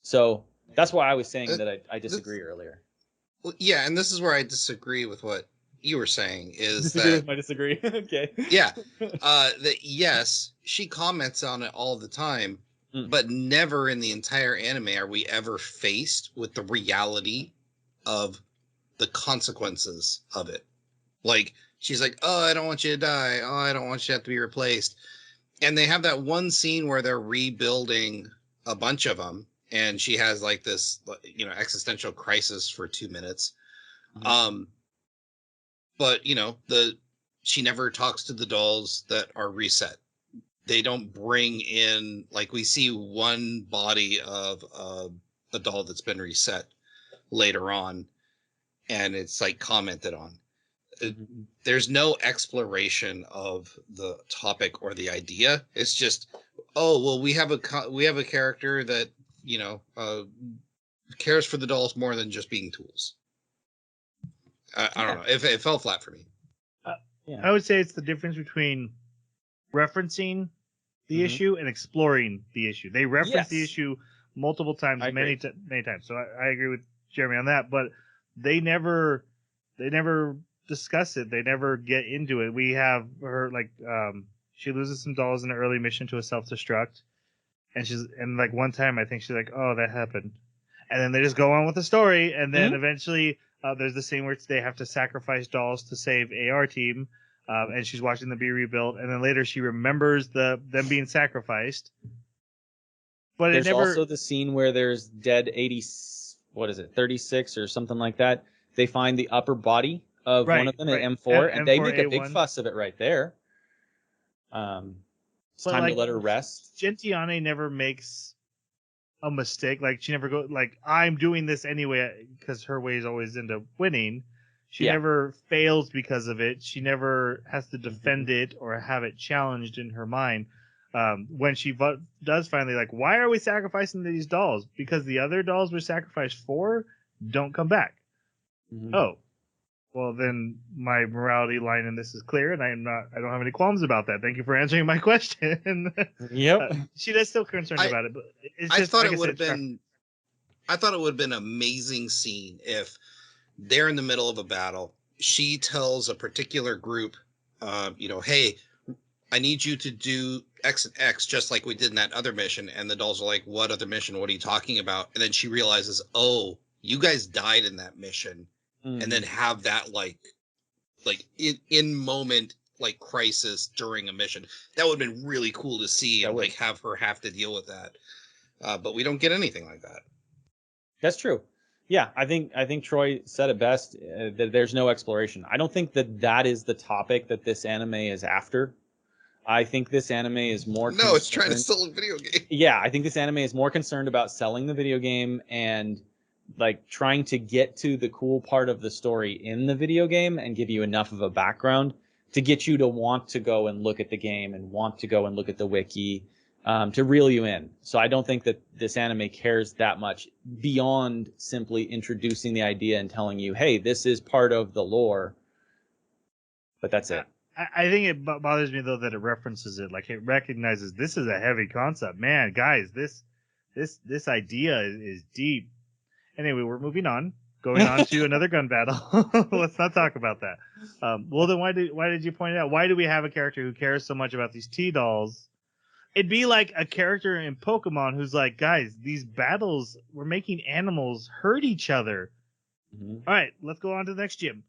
So that's why I was saying that I disagree earlier. Well, yeah, and this is where I disagree with what you were saying. Is Disagree that with my disagree? Okay. yeah, that yes, she comments on it all the time, but never in the entire anime are we ever faced with the reality of the consequences of it. Like, she's like, "Oh, I don't want you to die. Oh, I don't want you to have to be replaced." And they have that one scene where they're rebuilding a bunch of them, and she has like this, existential crisis for 2 minutes. But she never talks to the dolls that are reset. They don't bring in, like, we see one body of a doll that's been reset later on, and it's like commented on. There's no exploration of the topic or the idea. It's just, oh well, we have a character that cares for the dolls more than just being tools. I don't know. It fell flat for me. I would say it's the difference between referencing the issue and exploring the issue. They reference the issue multiple times, many times. So I agree with Jeremy on that. But they never discuss it. They never get into it. We have her, like, she loses some dolls in an early mission to a self-destruct, and like one time I think she's like, "Oh, that happened," and then they just go on with the story, and then eventually there's the scene where they have to sacrifice dolls to save AR team, and she's watching them be rebuilt, and then later she remembers them being sacrificed. But there's also the scene where there's dead 36 or something like that. They find the upper body of one of them at M4, and they make a big fuss of it right there. It's time to let her rest. Gentiane never makes a mistake. Like, she never goes like, I'm doing this anyway, because her way is always into winning. She never fails because of it. She never has to defend it or have it challenged in her mind. When she does finally, like, why are we sacrificing these dolls? Because the other dolls we're sacrificed for don't come back. Oh, well, then my morality line in this is clear, and I don't have any qualms about that. Thank you for answering my question. Yep. She is still concerned about it, but it's just, I thought it would have been an amazing scene if they're in the middle of a battle. She tells a particular group, hey, I need you to do X and X, just like we did in that other mission. And the dolls are like, what other mission? What are you talking about? And then she realizes, oh, you guys died in that mission. And then have that like in moment, like, crisis during a mission. That would have been really cool to see, and like have her have to deal with that. But we don't get anything like that. That's true. Yeah, I think Troy said it best. That there's no exploration. I don't think that is the topic that this anime is after. I think this anime is more. No, it's trying to sell a video game. Yeah, I think this anime is more concerned about selling the video game and like trying to get to the cool part of the story in the video game and give you enough of a background to get you to want to go and look at the game and want to go and look at the wiki, to reel you in. So I don't think that this anime cares that much beyond simply introducing the idea and telling you, hey, this is part of the lore. But that's it. I think it bothers me though that it references it, like it recognizes this is a heavy concept. Man, guys, this idea is deep. Anyway, we're moving on, going on to another gun battle. Let's not talk about that. Well, then why did you point it out? Why do we have a character who cares so much about these T-dolls? It'd be like a character in Pokemon who's like, guys, these battles, we're making animals hurt each other. Mm-hmm. All right, let's go on to the next gym.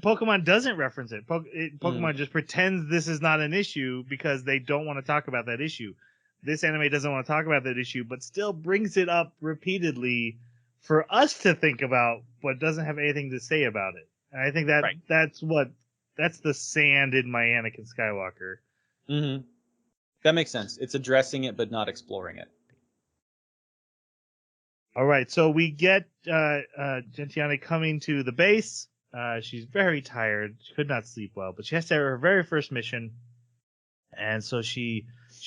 Pokemon doesn't reference it. Pokemon just pretends this is not an issue because they don't want to talk about that issue. This anime doesn't want to talk about that issue, but still brings it up repeatedly for us to think about, but doesn't have anything to say about it. And I think that that's the sand in my Anakin Skywalker. Mm-hmm. That makes sense. It's addressing it, but not exploring it. All right, so we get Gentiana coming to the base. She's very tired. She could not sleep well, but she has to have her very first mission. And so she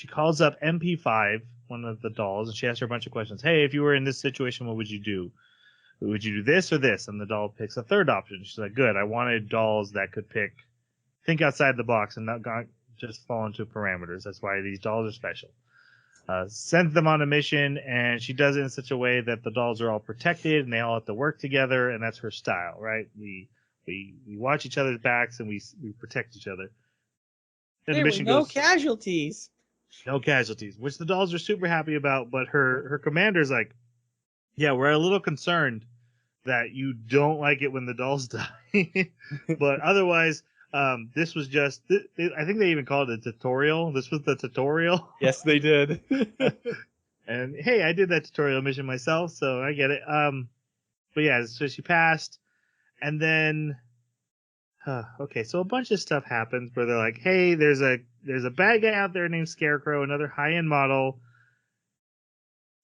calls up MP5, one of the dolls, and she asks her a bunch of questions. Hey, if you were in this situation, what would you do? Would you do this or this? And the doll picks a third option. She's like, good. I wanted dolls that could think outside the box and not just fall into parameters. That's why these dolls are special. Sends them on a mission, and she does it in such a way that the dolls are all protected and they all have to work together, and that's her style, right? We watch each other's backs and we protect each other. Then the mission goes, casualties. no casualties, which the dolls are super happy about, but her commander's like, yeah, we're a little concerned that you don't like it when the dolls die. But otherwise, this was just, I think they even called it a tutorial. This was the tutorial. Yes, they did. And hey, I did that tutorial mission myself, so I get it. But yeah, so she passed, and then okay, so a bunch of stuff happens where they're like, hey, there's a bad guy out there named Scarecrow, another high-end model.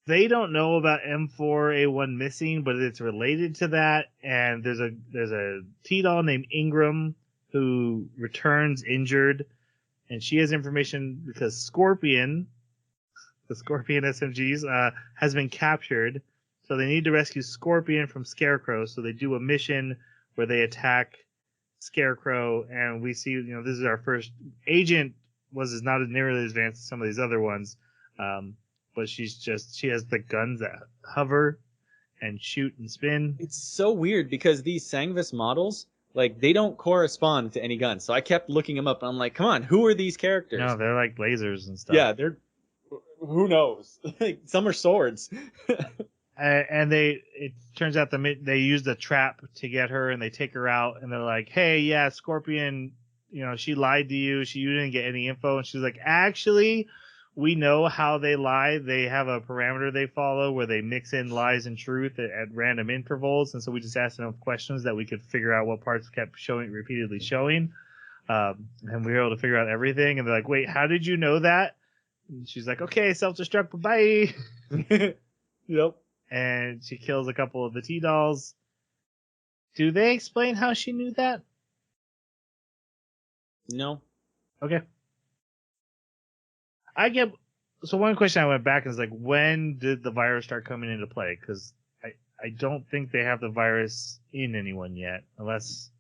They don't know about M4A1 missing, but it's related to that. And there's a T-doll named Ingram who returns injured, and she has information because the Scorpion SMGs, has been captured. So they need to rescue Scorpion from Scarecrow. So they do a mission where they attack Scarecrow, and we see, this is our first agent. Is not nearly as advanced as some of these other ones, but she has the guns that hover and shoot and spin. It's so weird because these Sangvis models, like, they don't correspond to any guns. So I kept looking them up, and I'm like, come on, who are these characters? No, they're like lasers and stuff. Yeah, who knows? Some are swords. And it turns out they used a trap to get her, and they take her out, and they're like, hey, yeah, Scorpion, she lied to you. You didn't get any info. And she's like, actually, we know how they lie. They have a parameter they follow where they mix in lies and truth at random intervals. And so we just asked enough questions that we could figure out what parts kept repeatedly showing. And we were able to figure out everything. And they're like, wait, how did you know that? And she's like, okay, self-destruct, bye-bye. Yep. And she kills a couple of the T-dolls. Do they explain how she knew that? No. Okay. So one question I went back and was like, when did the virus start coming into play? Because I don't think they have the virus in anyone yet, unless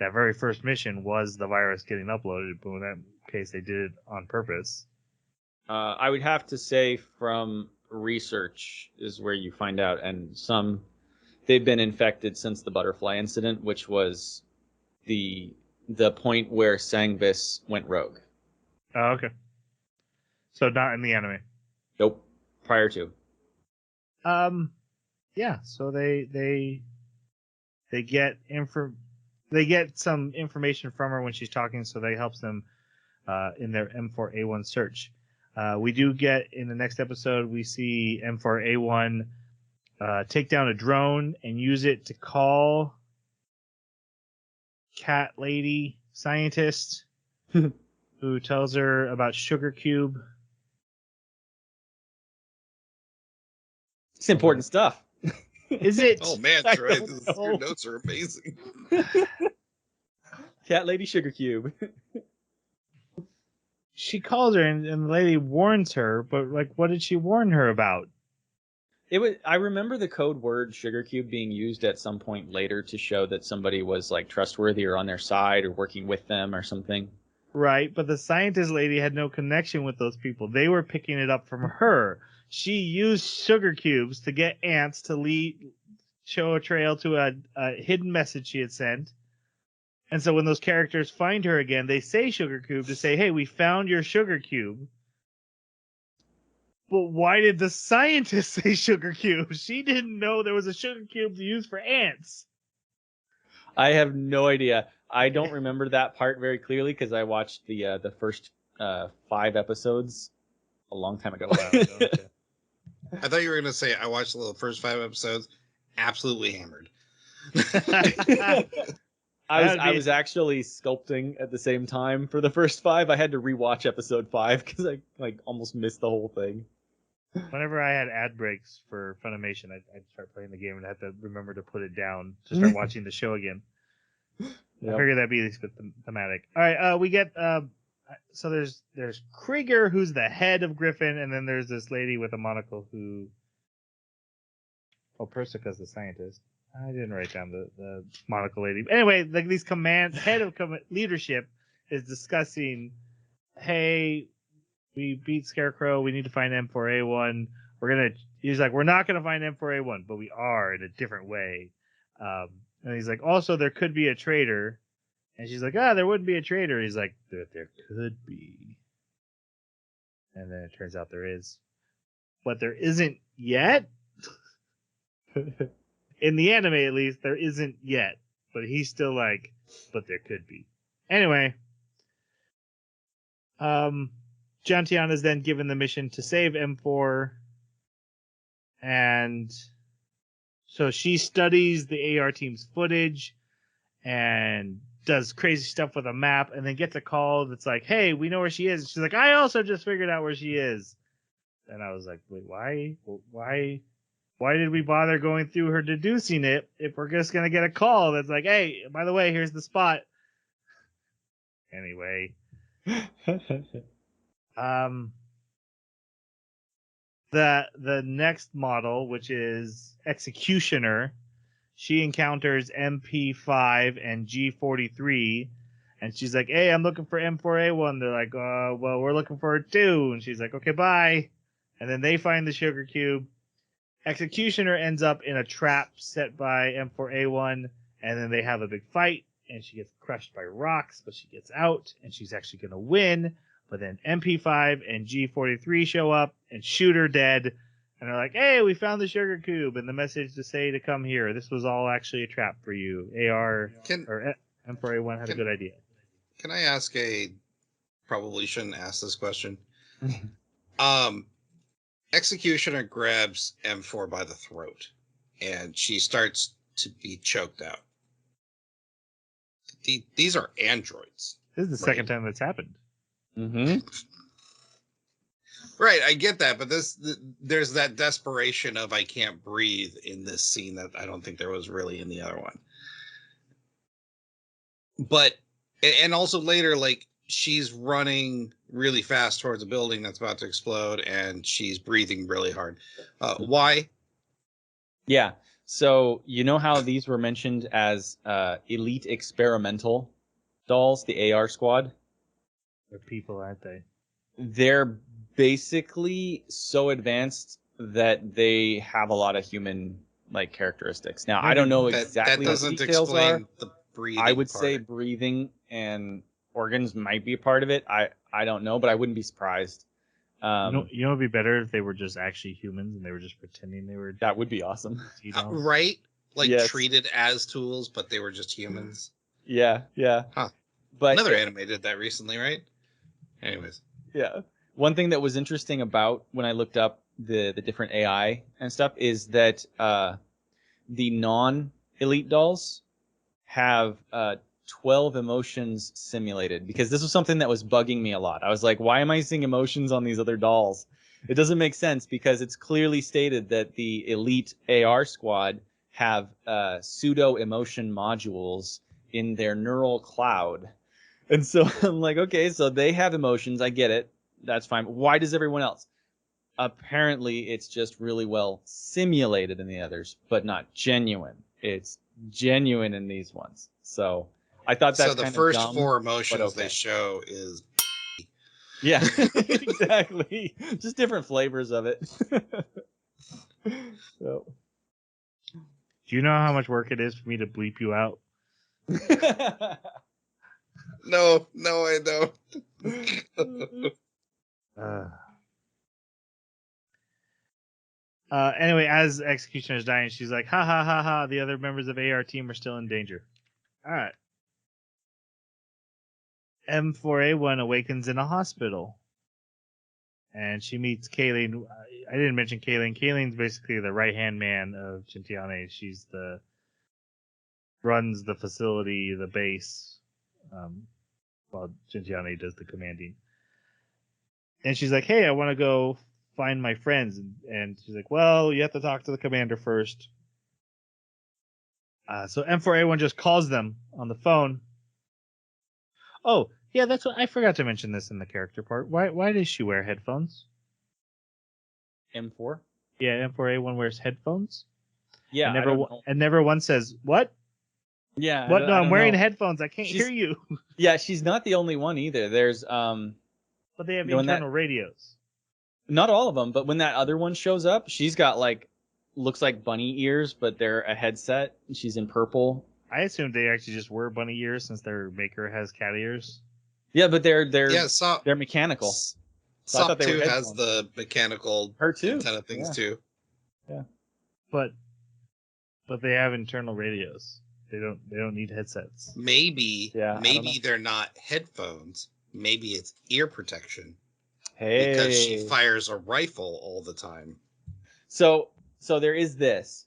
that very first mission was the virus getting uploaded. But in that case, they did it on purpose. I would have to say from research is where you find out, and they've been infected since the butterfly incident, which was the point where Sangvis went rogue. Oh, okay. So not in the anime. Nope. Prior to. Yeah. So they get they get some information from her when she's talking, so that helps them in their M4A1 search. We do get in the next episode, we see M4A1 take down a drone and use it to call cat lady scientist who tells her about Sugar Cube. It's important stuff. Is it? Oh man, I Troy, don't your know. notes are amazing. Cat Lady Sugar Cube. She calls her and the lady warns her, but like, what did she warn her about? I remember the code word Sugar Cube being used at some point later to show that somebody was like trustworthy or on their side or working with them or something. Right, but the scientist lady had no connection with those people. They were picking it up from her. She used sugar cubes to get ants to show a trail to a hidden message she had sent. And so when those characters find her again, they say sugar cube to say, hey, we found your sugar cube. But why did the scientist say sugar cube? She didn't know there was a sugar cube to use for ants. I have no idea. I don't remember that part very clearly because I watched the first 5 episodes a long time ago. I thought you were gonna say I watched the first 5 episodes, absolutely hammered. I was actually sculpting at the same time for the first 5. I had to rewatch episode 5 because I like almost missed the whole thing. Whenever I had ad breaks for Funimation, I'd start playing the game and I had to remember to put it down to start watching the show again. Yep. I figured that'd be at least a bit thematic. All right, we get so there's Krieger, who's the head of Griffin, and then there's this lady with a monocle who. Oh, Persica's the scientist. I didn't write down the monocle lady. Anyway, like these head of leadership is discussing, hey, we beat Scarecrow. We need to find M4A1. He's like, we're not gonna find M4A1, but we are in a different way. And he's like, also there could be a traitor. And she's like, there wouldn't be a traitor. He's like, there could be. And then it turns out there is, but there isn't yet. In the anime, at least, there isn't yet. But he's still like, but there could be. Anyway, Gentian is then given the mission to save M4. And so she studies the AR team's footage and does crazy stuff with a map and then gets a call that's like, hey, we know where she is. And she's like, I also just figured out where she is. And I was like, wait, why did we bother going through her deducing it if we're just going to get a call that's like, hey, by the way, here's the spot. Anyway. The next model, which is Executioner, she encounters MP5 and G43, and she's like, hey, I'm looking for M4A1. They're like, well, we're looking for it too. And she's like, okay, bye. And then they find the sugar cube. Executioner ends up in a trap set by M4A1, and then they have a big fight, and she gets crushed by rocks, but she gets out, and she's actually going to win. But then MP5 and G43 show up and shoot her dead. And they're like, hey, we found the sugar cube and the message to say to come here. This was all actually a trap for you. M4A1 had a good idea. Can I ask probably shouldn't ask this question. Executioner grabs M4 by the throat and she starts to be choked out. These are androids. This is the second time that's happened. Mm-hmm. Right, I get that, but there's that desperation of I can't breathe in this scene that I don't think there was really in the other one. But, and also later, like, she's running really fast towards a building that's about to explode, and she's breathing really hard. Why? Yeah, so you know how these were mentioned as elite experimental dolls, the AR squad? They're people, aren't they? They're basically so advanced that they have a lot of human like characteristics. Now, I don't know exactly that what the doesn't details explain are. the breathing I would part. say breathing and organs might be a part of it. I don't know, but I wouldn't be surprised. You know what would be better if they were just actually humans and they were just pretending they were. That would be awesome. Right? Like Yes. treated as tools, but they were just humans. Yeah. Huh. But Another anime did that recently, right? Anyways. Yeah. One thing that was interesting about when I looked up the different AI and stuff is that the non-elite dolls have 12 emotions simulated, because this was something that was bugging me a lot. I was like, why am I seeing emotions on these other dolls? It doesn't make sense, because it's clearly stated that the elite AR squad have pseudo emotion modules in their neural cloud. And so I'm like, okay, so they have emotions. I get it. That's fine. Why does everyone else? Apparently, it's just really well simulated in the others, but not genuine. It's genuine in these ones. So I thought that's So the kind first of dumb, four but emotions okay. they show is Yeah, exactly. Just different flavors of it. So. Do you know how much work it is for me to bleep you out? no, I don't. Anyway, as Executioner's dying, she's like, ha ha ha ha, the other members of AR team are still in danger. Alright. M4A1 awakens in a hospital. And she meets Kayleen. I didn't mention Kayleen. Kayleen's basically the right-hand man of Cintiane. She's runs the facility, the base, while Cintiane does the commanding. And she's like, hey, I want to go find my friends. And she's like, well, you have to talk to the commander first. So M4A1 just calls them on the phone. Oh, yeah, that's what I forgot to mention this in the character part. Why does she wear headphones? M4? Yeah, M4A1 wears headphones. Yeah, And never once says, what? Yeah. What? No, I'm wearing know. headphones. I can't hear you. Yeah, she's not the only one either. There's But they have internal radios. Not all of them, but when that other one shows up, she's got looks like bunny ears, but they're a headset. She's in purple. I assumed they actually just were bunny ears since their maker has cat ears. Yeah, but they're mechanical. So SOP 2 has the mechanical antenna things too. Yeah. But they have internal radios. They don't need headsets. Maybe they're not headphones. Maybe it's ear protection. Hey. Because she fires a rifle all the time. So there is this.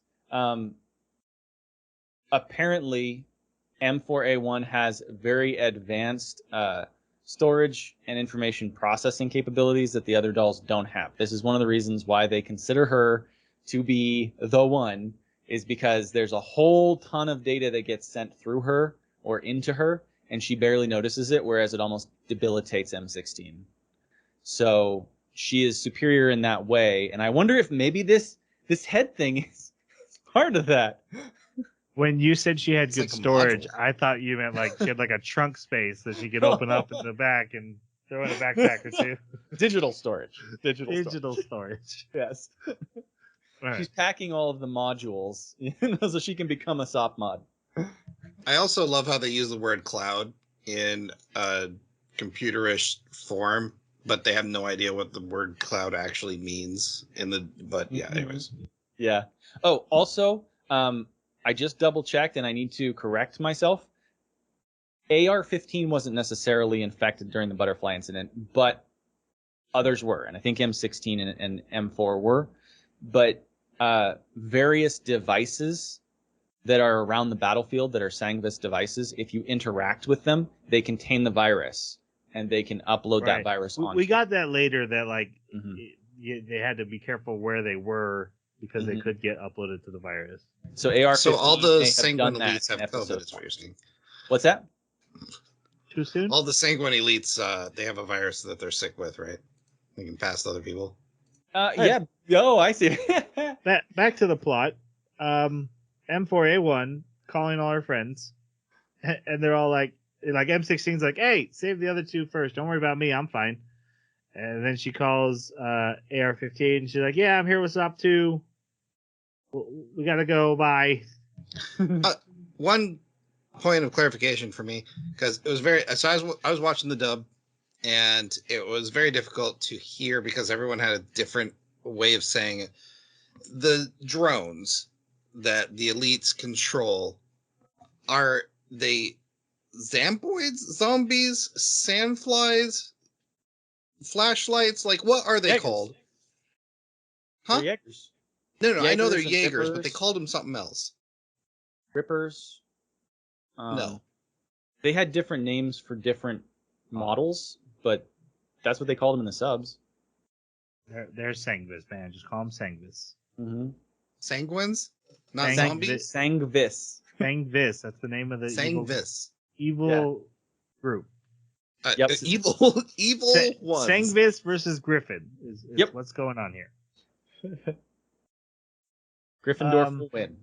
Apparently, M4A1 has very advanced storage and information processing capabilities that the other dolls don't have. This is one of the reasons why they consider her to be the one, is because there's a whole ton of data that gets sent through her or into her, and she barely notices it, whereas it almost debilitates M16. So she is superior in that way, and I wonder if maybe this head thing is part of that. When you said she had good storage, I thought you meant like she had like a trunk space that she could open up in the back and throw in a backpack or two. Digital storage. Digital storage. Yes. Right. She's packing all of the modules so she can become a SOP mod. I also love how they use the word cloud in a computerish form, but they have no idea what the word cloud actually means anyways. Yeah. Oh, also, I just double checked and I need to correct myself. AR-15 wasn't necessarily infected during the butterfly incident, but others were, and I think M16 and M4 were. But various devices that are around the battlefield that are Sangvis devices, if you interact with them, they contain the virus, and they can upload that virus on. We got that later, that they had to be careful where they were because they could get uploaded to the virus. So AR-15 so all the Sanguine elites have COVID, is what you're saying. What's that? Too soon? All the Sanguine elites, they have a virus that they're sick with, right? They can pass to other people. Yeah. Oh, I see. Back to the plot. M4A1 calling all her friends, and they're all like M16's like, hey, save the other two first. Don't worry about me. I'm fine. And then she calls AR-15, and she's like, yeah, I'm here with SOP 2. We gotta go. Bye. One point of clarification for me, because it was I was watching the dub, and it was very difficult to hear because everyone had a different way of saying it. The drones that the elites control, are they zombies, sandflies? flashlights. Like, what are they Jaegers. called? Huh? They're Jaegers. No, I know they're Jaegers and Jaegers, but they Rippers. called them something else. Rippers. No. They had different names for different models, but that's what they called them in the subs. They're Sangvis, man. Just call them Sangvis. Mm-hmm. Sanguines? Not Sang- zombies? Sangvis. Sangvis. That's the name of the Sangvis. evil group. Yep. Evil ones. Sangvis versus Griffin is Yep. what's going on here. Gryffindor will win.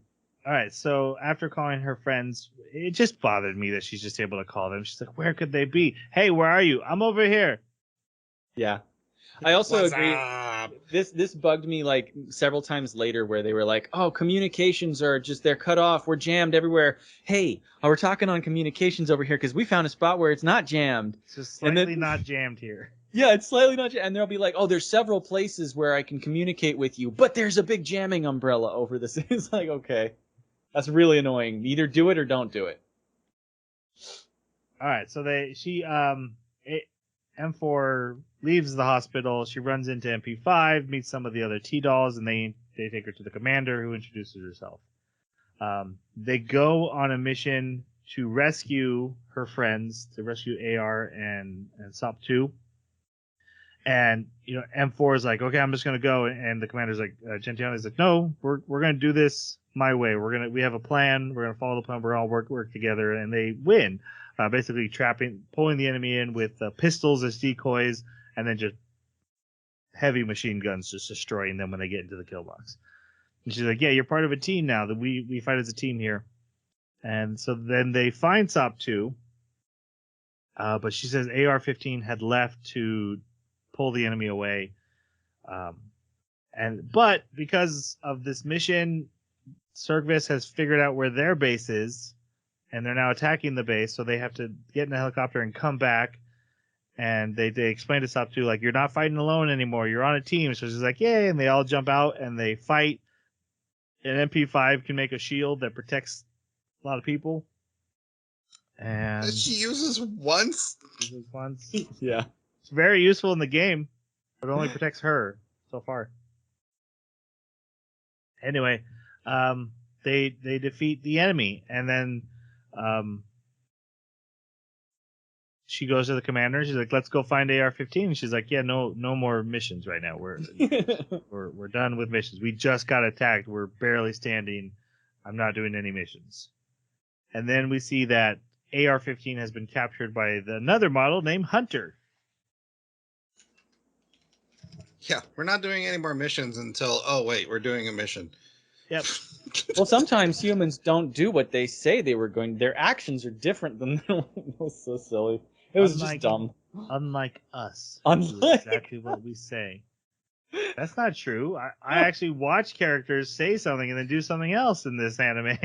All right, so after calling her friends, it just bothered me that she's just able to call them. She's like, "Where could they be? Hey, where are you? I'm over here." Yeah. I also What's agree. up? This bugged me like several times later where they were like, "Oh, communications are they're cut off. We're jammed everywhere. Hey, we're talking on communications over here because we found a spot where it's not jammed." It's just And slightly then- not jammed here. Yeah, it's slightly not jammed. And they'll be like, "Oh, there's several places where I can communicate with you, but there's a big jamming umbrella over this." It's like, okay, that's really annoying. Either do it or don't do it. All right, so M4 leaves the hospital. She runs into MP5, meets some of the other T-Dolls, and they take her to the commander, who introduces herself. They go on a mission to rescue her friends, to rescue AR and SOP2. And M4 is like, "Okay, I'm just gonna go," and the commander's like, Gentiano's like, "No, we're gonna do this my way. We have a plan. We're gonna follow the plan. We're all work together," and they win. Basically pulling the enemy in with pistols as decoys, and then just heavy machine guns just destroying them when they get into the kill box. And she's like, "Yeah, you're part of a team now. That we fight as a team here." And so then they find SOP2, but she says AR-15 had left to pull the enemy away. But because of this mission, Sergvis has figured out where their base is, and they're now attacking the base, so they have to get in a helicopter and come back. And they explain to SOP2, like, "You're not fighting alone anymore. You're on a team." So she's like, "Yay!" And they all jump out and they fight. An MP5 can make a shield that protects a lot of people. And That she uses once? Yeah. It's very useful in the game, but it only protects her so far. Anyway, they defeat the enemy, and then she goes to the commander. She's like, "Let's go find AR-15." And she's like, "Yeah, no more missions right now. We're done with missions. We just got attacked. We're barely standing. I'm not doing any missions." And then we see that AR-15 has been captured by another model named Hunter. Yeah, we're not doing any more missions until, oh, wait, we're doing a mission. Yep. Well, sometimes humans don't do what they say they were going. Their actions are different than. It was so silly. It was just dumb. Unlike us. Unlike Do exactly what we say. That's not true. I actually watch characters say something and then do something else in this anime.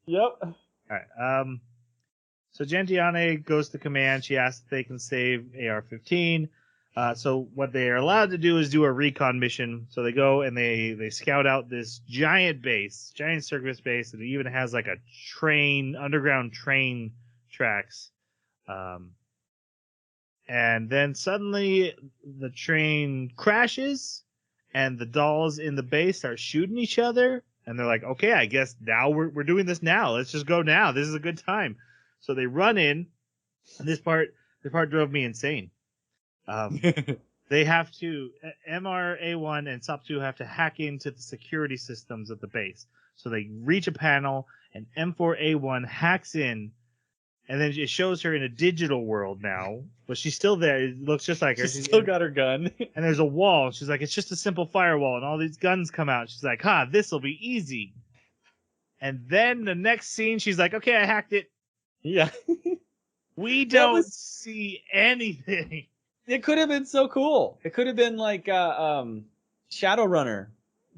Yep. All right. So Gentiane goes to command. She asks if they can save AR-15. So what they are allowed to do is do a recon mission. So they go and they scout out this giant circus base that even has like a underground train tracks. And then suddenly the train crashes and the dolls in the base start shooting each other. And they're like, "Okay, I guess now we're doing this now. Let's just go now. This is a good time." So they run in, and this part drove me insane. They have to, MRA1 and SOP2 have to hack into the security systems of the base. So they reach a panel, and M4A1 hacks in, and then it shows her in a digital world now, but she's still there. It looks just like her. She's still got her gun. And there's a wall. She's like, "It's just a simple firewall," and all these guns come out. She's like, "This will be easy." And then the next scene, she's like, "Okay, I hacked it." Yeah. We don't see anything. It could have been so cool. It could have been like Shadowrunner,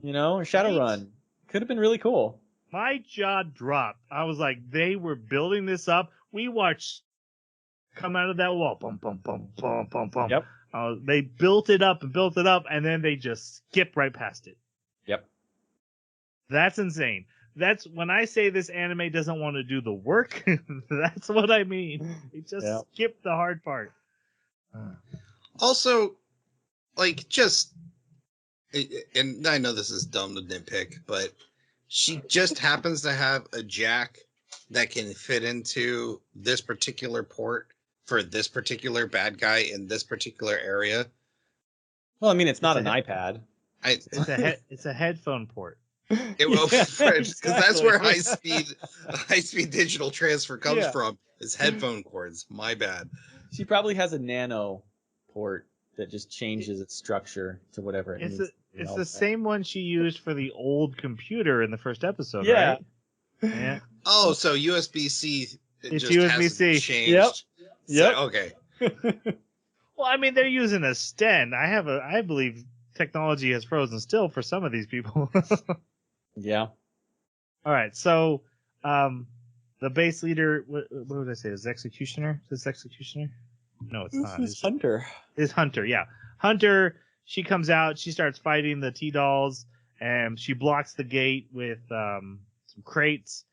or Shadowrun. Could have been really cool. My jaw dropped. I was like, they were building this up. We watched come out of that wall. Bum, bum, bum, bum, bum, bum. Yep. They built it up, and then they just skip right past it. Yep. That's insane. That's when I say this anime doesn't want to do the work. That's what I mean. They just skip the hard part. Also, like, just, and I know this is dumb to nitpick, but she just happens to have a jack that can fit into this particular port for this particular bad guy in this particular area. Well, I mean, it's not an iPad. It's a headphone port. Because that's where high speed digital transfer comes from, is headphone cords. My bad. She probably has a nano port that just changes its structure to whatever it needs. It's the same one she used for the old computer in the first episode, yeah. right? Yeah. Oh, so USB-C. It's just USB-C. Hasn't changed. Yep. So, okay. Well, I mean, they're using a stent. I believe technology has frozen still for some of these people. Yeah. All right, so the base leader, what would I say? Is Executioner? Is this Executioner? No, it's not. This is Hunter. It's Hunter, yeah. Hunter, she comes out, she starts fighting the T-Dolls, and she blocks the gate with some crates,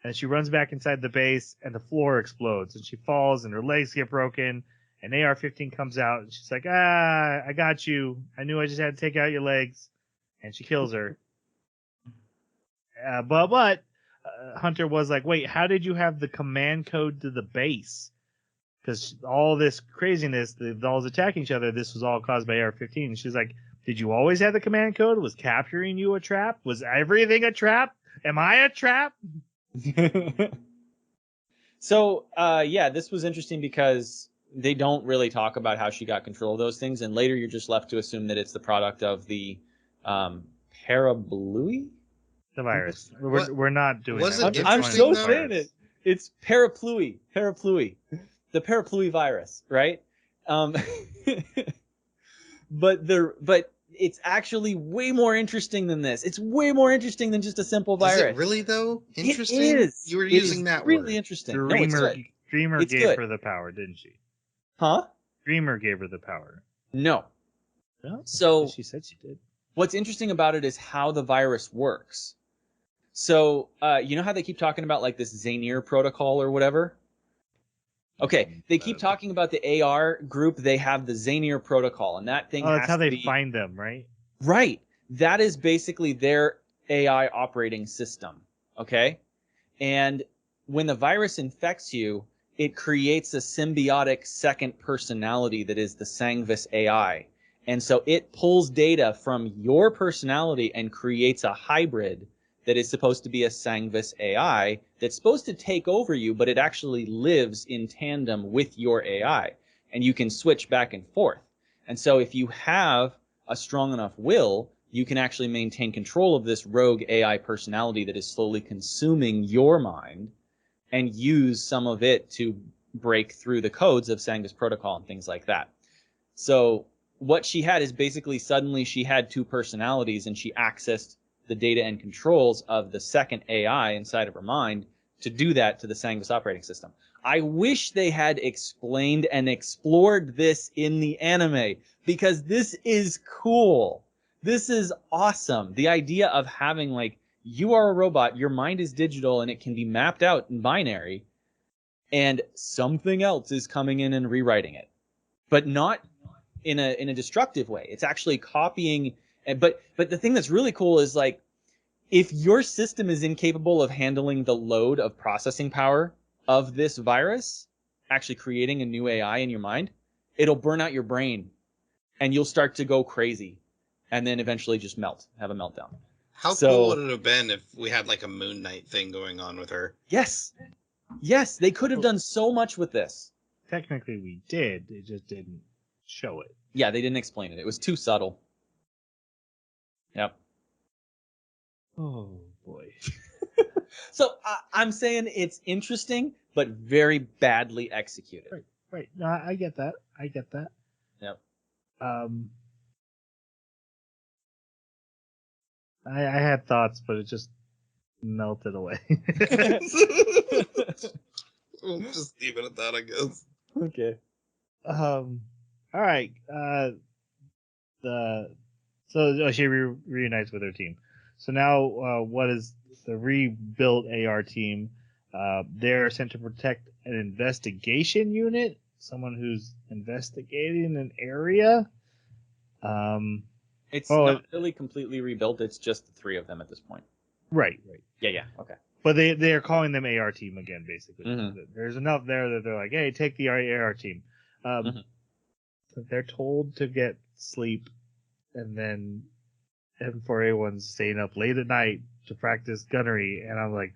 and she runs back inside the base, and the floor explodes, and she falls, and her legs get broken, and AR-15 comes out, and she's like, I got you. I knew I just had to take out your legs, and she kills her. But Hunter was like, wait, how did you have the command code to the base? Because all this craziness, the dolls attacking each other, this was all caused by AR-15. And she's like, did you always have the command code? Was capturing you a trap? Was everything a trap? Am I a trap? So, yeah, this was interesting because they don't really talk about how she got control of those things. And later you're just left to assume that it's the product of the Parablui? The virus. We're not doing that. I'm so saying it. It's Paraplui. The Paraplui virus, right? But it's actually way more interesting than this. It's way more interesting than just a simple virus. Is it really, though? Interesting? It is. You were using that really word. Interesting. Dreamer gave her the power, didn't she? Huh? Dreamer gave her the power. No. No? So she said she did. What's interesting about it is how the virus works. So, you know how they keep talking about like this Xanier protocol or whatever? Okay, they keep talking about the AR group. They have the Xanier protocol, and that thing has to be... that's how they find them, right? Right. That is basically their AI operating system, okay? And when the virus infects you, it creates a symbiotic second personality that is the Sangvis AI. And so it pulls data from your personality and creates a hybrid that is supposed to be a Sangvis AI that's supposed to take over you, but it actually lives in tandem with your AI. And you can switch back and forth. And so if you have a strong enough will, you can actually maintain control of this rogue AI personality that is slowly consuming your mind and use some of it to break through the codes of Sangvis protocol and things like that. So what she had is basically suddenly she had two personalities and she accessed the data and controls of the second AI inside of her mind to do that to the Sangvis operating system. I wish they had explained and explored this in the anime because this is cool. This is awesome. The idea of having like, you are a robot, your mind is digital and it can be mapped out in binary and something else is coming in and rewriting it, but not in a destructive way. It's actually copying. But the thing that's really cool is like, if your system is incapable of handling the load of processing power of this virus, actually creating a new AI in your mind, it'll burn out your brain and you'll start to go crazy and then eventually just have a meltdown. How cool would it have been if we had like a Moon Knight thing going on with her? Yes. Yes, they could have done so much with this. Technically we did, it just didn't show it. Yeah, they didn't explain it. It was too subtle. Yep. Oh, boy. So I'm saying it's interesting, but very badly executed. Right. No, I get that. Yep. I had thoughts, but it just melted away. We'll just leave it at that, I guess. Okay. All right. She reunites with her team. So now, what is the rebuilt AR team? They're sent to protect an investigation unit someone who's investigating an area. It's not really completely rebuilt. It's just the 3 of them at this point. Right. Yeah. Okay. But they are calling them AR team again, basically. Mm-hmm. There's enough there that they're like, hey, take the AR team. They're told to get sleep, and then M4A1's staying up late at night to practice gunnery, and I'm like,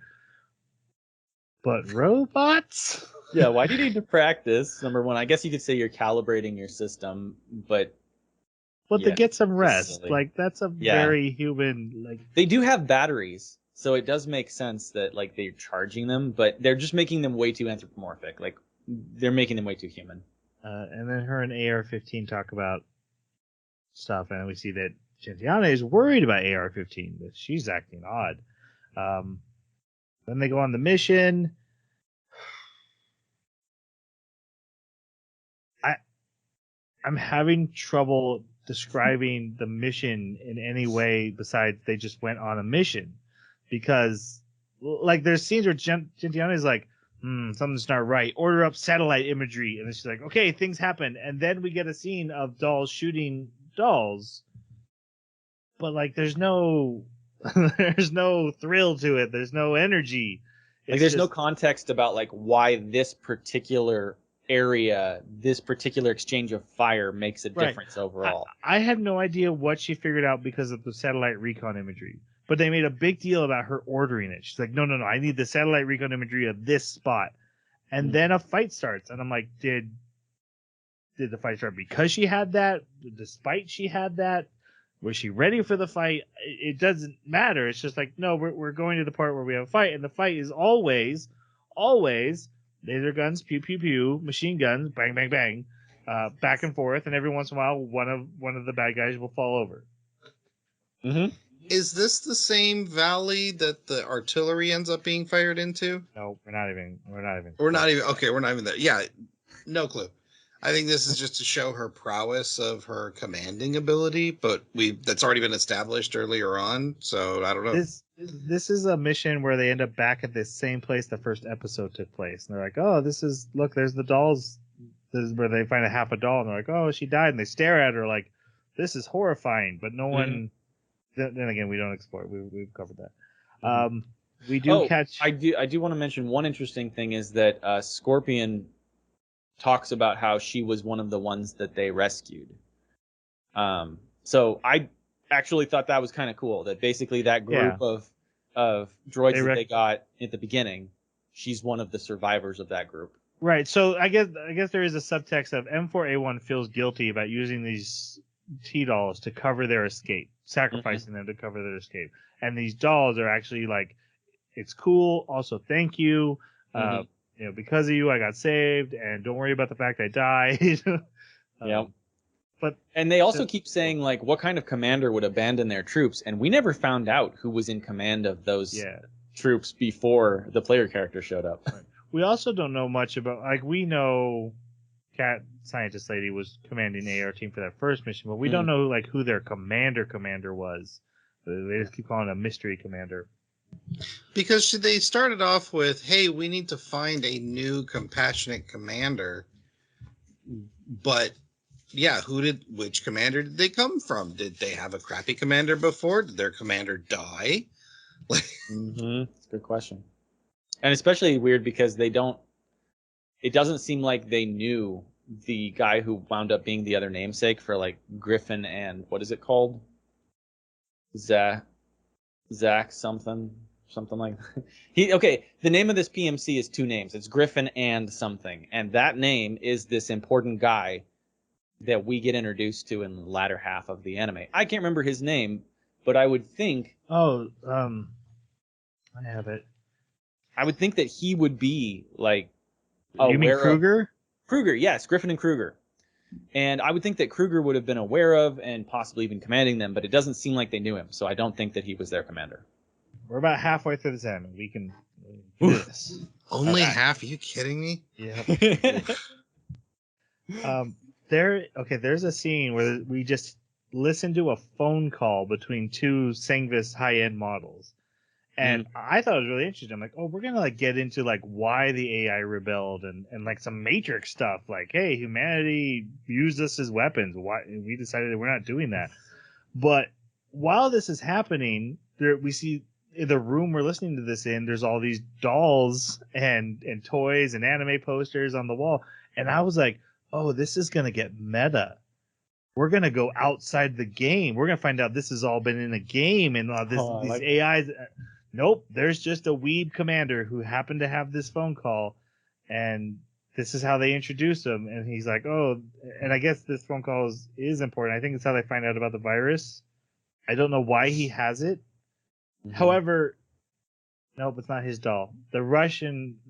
but robots? Yeah, why do you need to practice? Number one, I guess you could say you're calibrating your system, but to get some rest. silly. Like, that's a very human, like... They do have batteries, so it does make sense that, like, they're charging them, but they're just making them way too anthropomorphic. Like, they're making them way too human. And then her and AR-15 talk about stuff, and we see that Gentiana is worried about AR-15, that she's acting odd. Then they go on the mission. I'm having trouble describing the mission in any way besides they just went on a mission, because like there's scenes where Gentiana is like, something's not right. Order up satellite imagery, and then she's like, okay, things happen, and then we get a scene of dolls shooting dolls, but like there's no there's no thrill to it. There's no energy. Like there's no context about like why this particular area, this particular exchange of fire makes a difference overall. I had no idea what she figured out because of the satellite recon imagery, but they made a big deal about her ordering it. She's like, no, I need the satellite recon imagery of this spot. And then a fight starts, and I'm like, did the fight start because she had that? Despite she had that? Was she ready for the fight? It doesn't matter. It's just like, no, we're going to the part where we have a fight, and the fight is always laser guns, pew pew pew, machine guns, bang bang bang, back and forth, and every once in a while, one of the bad guys will fall over. Mm-hmm. Is this the same valley that the artillery ends up being fired into? No, we're not even. Okay, we're not even there. Yeah, no clue. I think this is just to show her prowess of her commanding ability, but that's already been established earlier on, so I don't know. This is a mission where they end up back at this same place the first episode took place. And they're like, oh, look, there's the dolls. This is where they find a half a doll, and they're like, oh, she died. And they stare at her like, this is horrifying. But no one, then again, we don't explore it. We've covered that. We do catch. I do want to mention one interesting thing is that Scorpion talks about how she was one of the ones that they rescued. So I actually thought that was kind of cool, that basically that group of droids that they got at the beginning, she's one of the survivors of that group. Right. So I guess there is a subtext of M4A1 feels guilty about using these T-dolls to cover their escape, sacrificing them to cover their escape. And these dolls are actually like, it's cool. Also, thank you. Because of you, I got saved, and don't worry about the fact I died. And they also keep saying, like, what kind of commander would abandon their troops? And we never found out who was in command of those troops before the player character showed up. Right. We also don't know much about, like, we know Cat Scientist Lady was commanding the AR team for that first mission, but we don't know, like, who their commander was. They just keep calling it a mystery commander. Because they started off with, hey, we need to find a new compassionate commander. But, yeah, which commander did they come from? Did they have a crappy commander before? Did their commander die? It's a good question. And especially weird because it doesn't seem like they knew the guy who wound up being the other namesake for, like, Griffin and, what is it called? Zach something like that. The name of this PMC is 2 names. It's Griffin and something. And that name is this important guy that we get introduced to in the latter half of the anime. I can't remember his name, but I would think... I have it. I would think that he would be, like... You mean Kruger? Kruger, yes. Griffin and Kruger. And I would think that Kruger would have been aware of and possibly even commanding them, but it doesn't seem like they knew him, so I don't think that he was their commander. We're about halfway through this anime. We can do this. Only half? Are you kidding me? Yeah. There's a scene where we just listen to a phone call between 2 Sangvis high-end models. And I thought it was really interesting. I'm like, oh, we're gonna like get into like why the AI rebelled and like some Matrix stuff. Like, hey, humanity used us as weapons. Why we decided that we're not doing that. But while this is happening, we see in the room we're listening to this in, there's all these dolls and toys and anime posters on the wall. And I was like, oh, this is gonna get meta. We're going to go outside the game. We're going to find out this has all been in a game and these AIs. Nope. There's just a weeb commander who happened to have this phone call, and this is how they introduce him. And he's like, oh, and I guess this phone call is important. I think it's how they find out about the virus. I don't know why he has it. Mm-hmm. However, nope, it's not his doll. The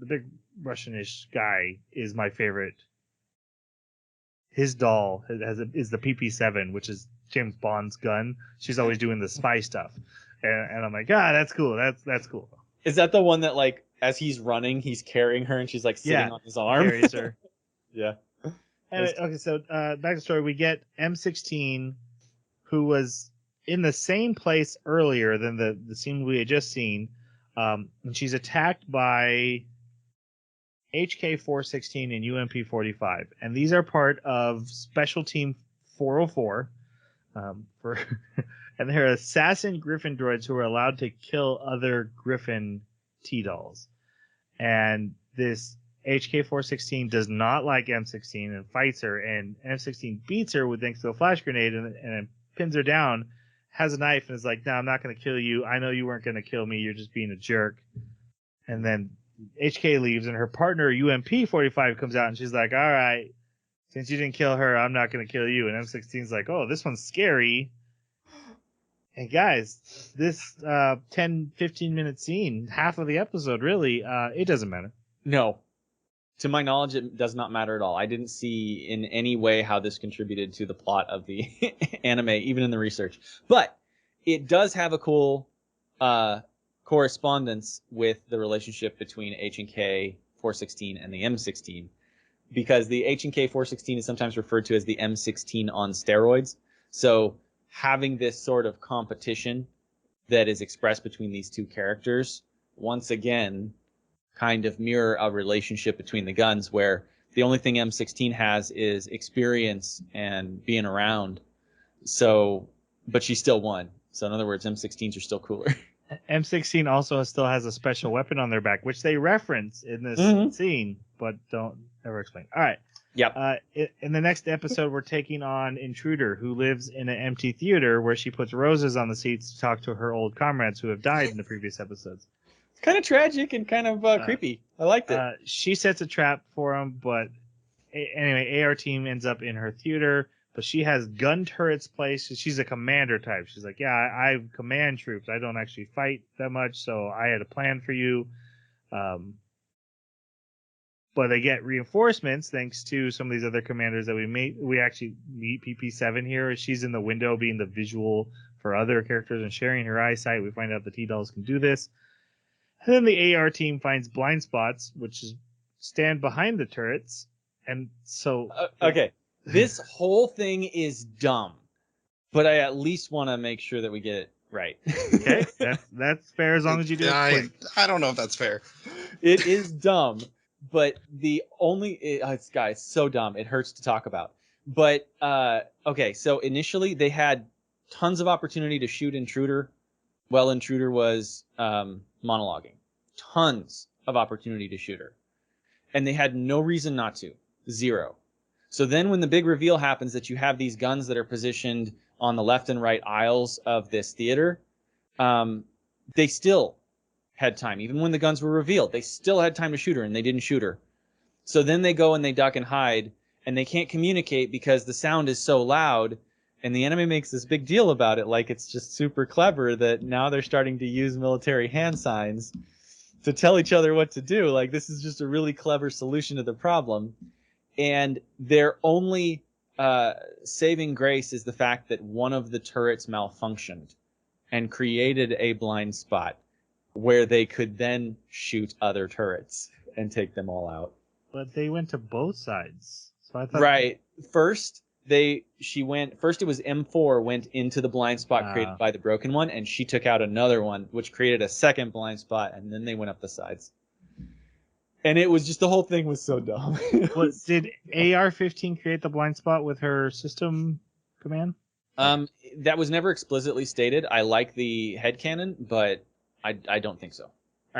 big Russianish guy is my favorite. His doll is the PP7, which is James Bond's gun. She's always doing the spy stuff, and I'm like, that's cool. That's cool. Is that the one that like as he's running, he's carrying her and she's like sitting on his arm? Carries her. Yeah. Anyway, okay, so back to the story. We get M16, who was in the same place earlier than the scene we had just seen, and she's attacked by HK-416 and UMP-45, and these are part of Special Team 404. And they're assassin Griffin droids who are allowed to kill other Griffin T-dolls. And this HK-416 does not like M16 and fights her, and M16 beats her with thanks to a flash grenade and pins her down, has a knife, and is like, no, I'm not going to kill you. I know you weren't going to kill me. You're just being a jerk. And then HK leaves, and her partner UMP-45 comes out, and she's like, all right, since you didn't kill her, I'm not going to kill you. And M16's like, oh, this one's scary. And guys, this 10-15 minute scene, half of the episode, really, it doesn't matter. No. To my knowledge, it does not matter at all. I didn't see in any way how this contributed to the plot of the anime, even in the research. But it does have a cool correspondence with the relationship between H&K 416 and the M16, because the H&K 416 is sometimes referred to as the M16 on steroids. So having this sort of competition that is expressed between these two characters, once again, kind of mirror a relationship between the guns, where the only thing M16 has is experience and being around. So, but she still won. So in other words, M16s are still cooler. M16 also still has a special weapon on their back, which they reference in this scene, but don't ever explain. All right. Yep. In the next episode, we're taking on Intruder, who lives in an empty theater where she puts roses on the seats to talk to her old comrades who have died in the previous episodes. It's kind of tragic and kind of creepy. I liked it. She sets a trap for him, but anyway, AR team ends up in her theater. But she has gun turrets placed. She's a commander type. She's like, yeah, I command troops. I don't actually fight that much, so I had a plan for you. But they get reinforcements thanks to some of these other commanders that we meet. We actually meet PP7 here. She's in the window being the visual for other characters and sharing her eyesight. We find out the T-dolls can do this. And then the AR team finds blind spots, which is stand behind the turrets. And so... okay. This whole thing is dumb, but I at least want to make sure that we get it right. Okay, that's fair as long as you do it quick. I don't know if that's fair. It is dumb, but it's so dumb. It hurts to talk about. But, okay, so initially they had tons of opportunity to shoot Intruder while Intruder was monologuing. Tons of opportunity to shoot her. And they had no reason not to. Zero. So then when the big reveal happens that you have these guns that are positioned on the left and right aisles of this theater, they still had time. Even when the guns were revealed, they still had time to shoot her, and they didn't shoot her. So then they go and they duck and hide, and they can't communicate because the sound is so loud, and the anime makes this big deal about it, like it's just super clever that now they're starting to use military hand signs to tell each other what to do. Like, this is just a really clever solution to the problem. And their only saving grace is the fact that one of the turrets malfunctioned and created a blind spot where they could then shoot other turrets and take them all out. But they went to both sides. So I thought... Right. First, She went first. It was M4 went into the blind spot created by the broken one, and she took out another one, which created a second blind spot, and then they went up the sides. And it was just the whole thing was so dumb. Did AR-15 create the blind spot with her system command? That was never explicitly stated. I like the headcanon, but I don't think so. All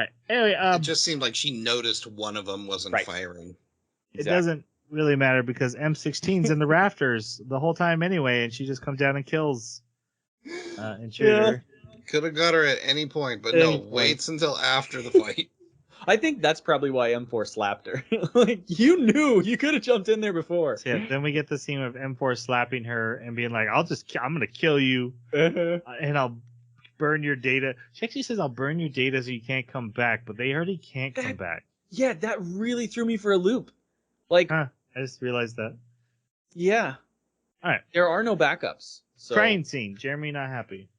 right. Anyway, it just seemed like she noticed one of them wasn't firing. It doesn't really matter because M16's in the rafters the whole time anyway, and she just comes down and kills and shoots her. Could have got her at any point, but no, waits until after the fight. I think that's probably why M4 slapped her. Like, you knew you could have jumped in there before. So, yeah, then we get the scene of M4 slapping her and being like, I'm gonna kill you and I'll burn your data. She actually says, I'll burn your data so you can't come back, but they already can't come back. Yeah, that really threw me for a loop. Like, I just realized that. Yeah. All right. There are no backups. So. Crying scene. Jeremy not happy.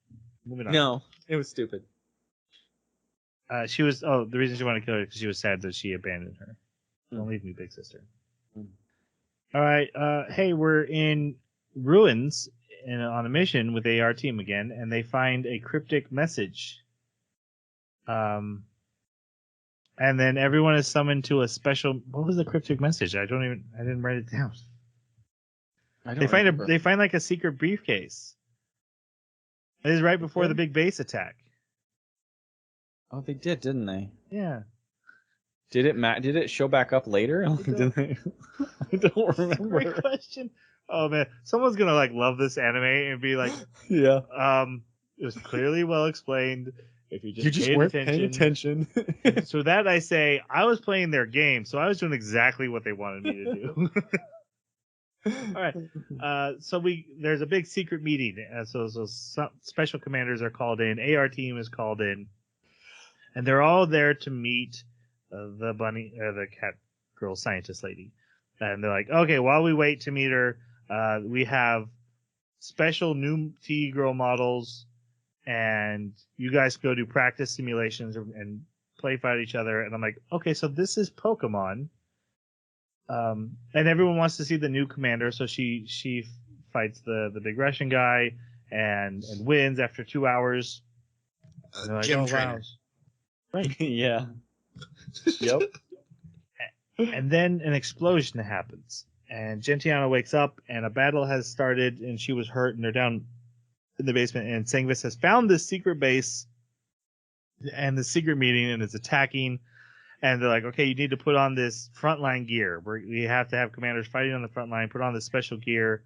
Moving on. No, it was stupid. She was. Oh, the reason she wanted to kill her because she was sad that she abandoned her. Don't leave me, big sister. All right. Hey, we're in ruins on a mission with the AR team again, and they find a cryptic message. And then everyone is summoned to a special. What was the cryptic message? I didn't write it down. They find like a secret briefcase. It is right before the big base attack. Oh, they did, didn't they? Yeah. Did it show back up later? I don't remember. Great question. Oh man, someone's gonna love this anime and be like, yeah. It was clearly well explained. If you just weren't paying attention. So that I say, I was playing their game, so I was doing exactly what they wanted me to do. All right. So there's a big secret meeting. So some special commanders are called in. AR team is called in, and they're all there to meet the cat girl scientist lady. And they're like, okay, while we wait to meet her, we have special new T-girl models, and you guys go do practice simulations and play fight each other. And I'm like, okay, so this is Pokemon. And everyone wants to see the new commander, so she fights the big Russian guy and wins after 2 hours. Like, gym trainer. Right. Yeah. Yep. And then an explosion happens, and Gentiana wakes up, and a battle has started, and she was hurt, and they're down in the basement, and Sangvis has found this secret base and the secret meeting, and is attacking. And they're like, okay, you need to put on this frontline gear. We have to have commanders fighting on the front line, put on this special gear.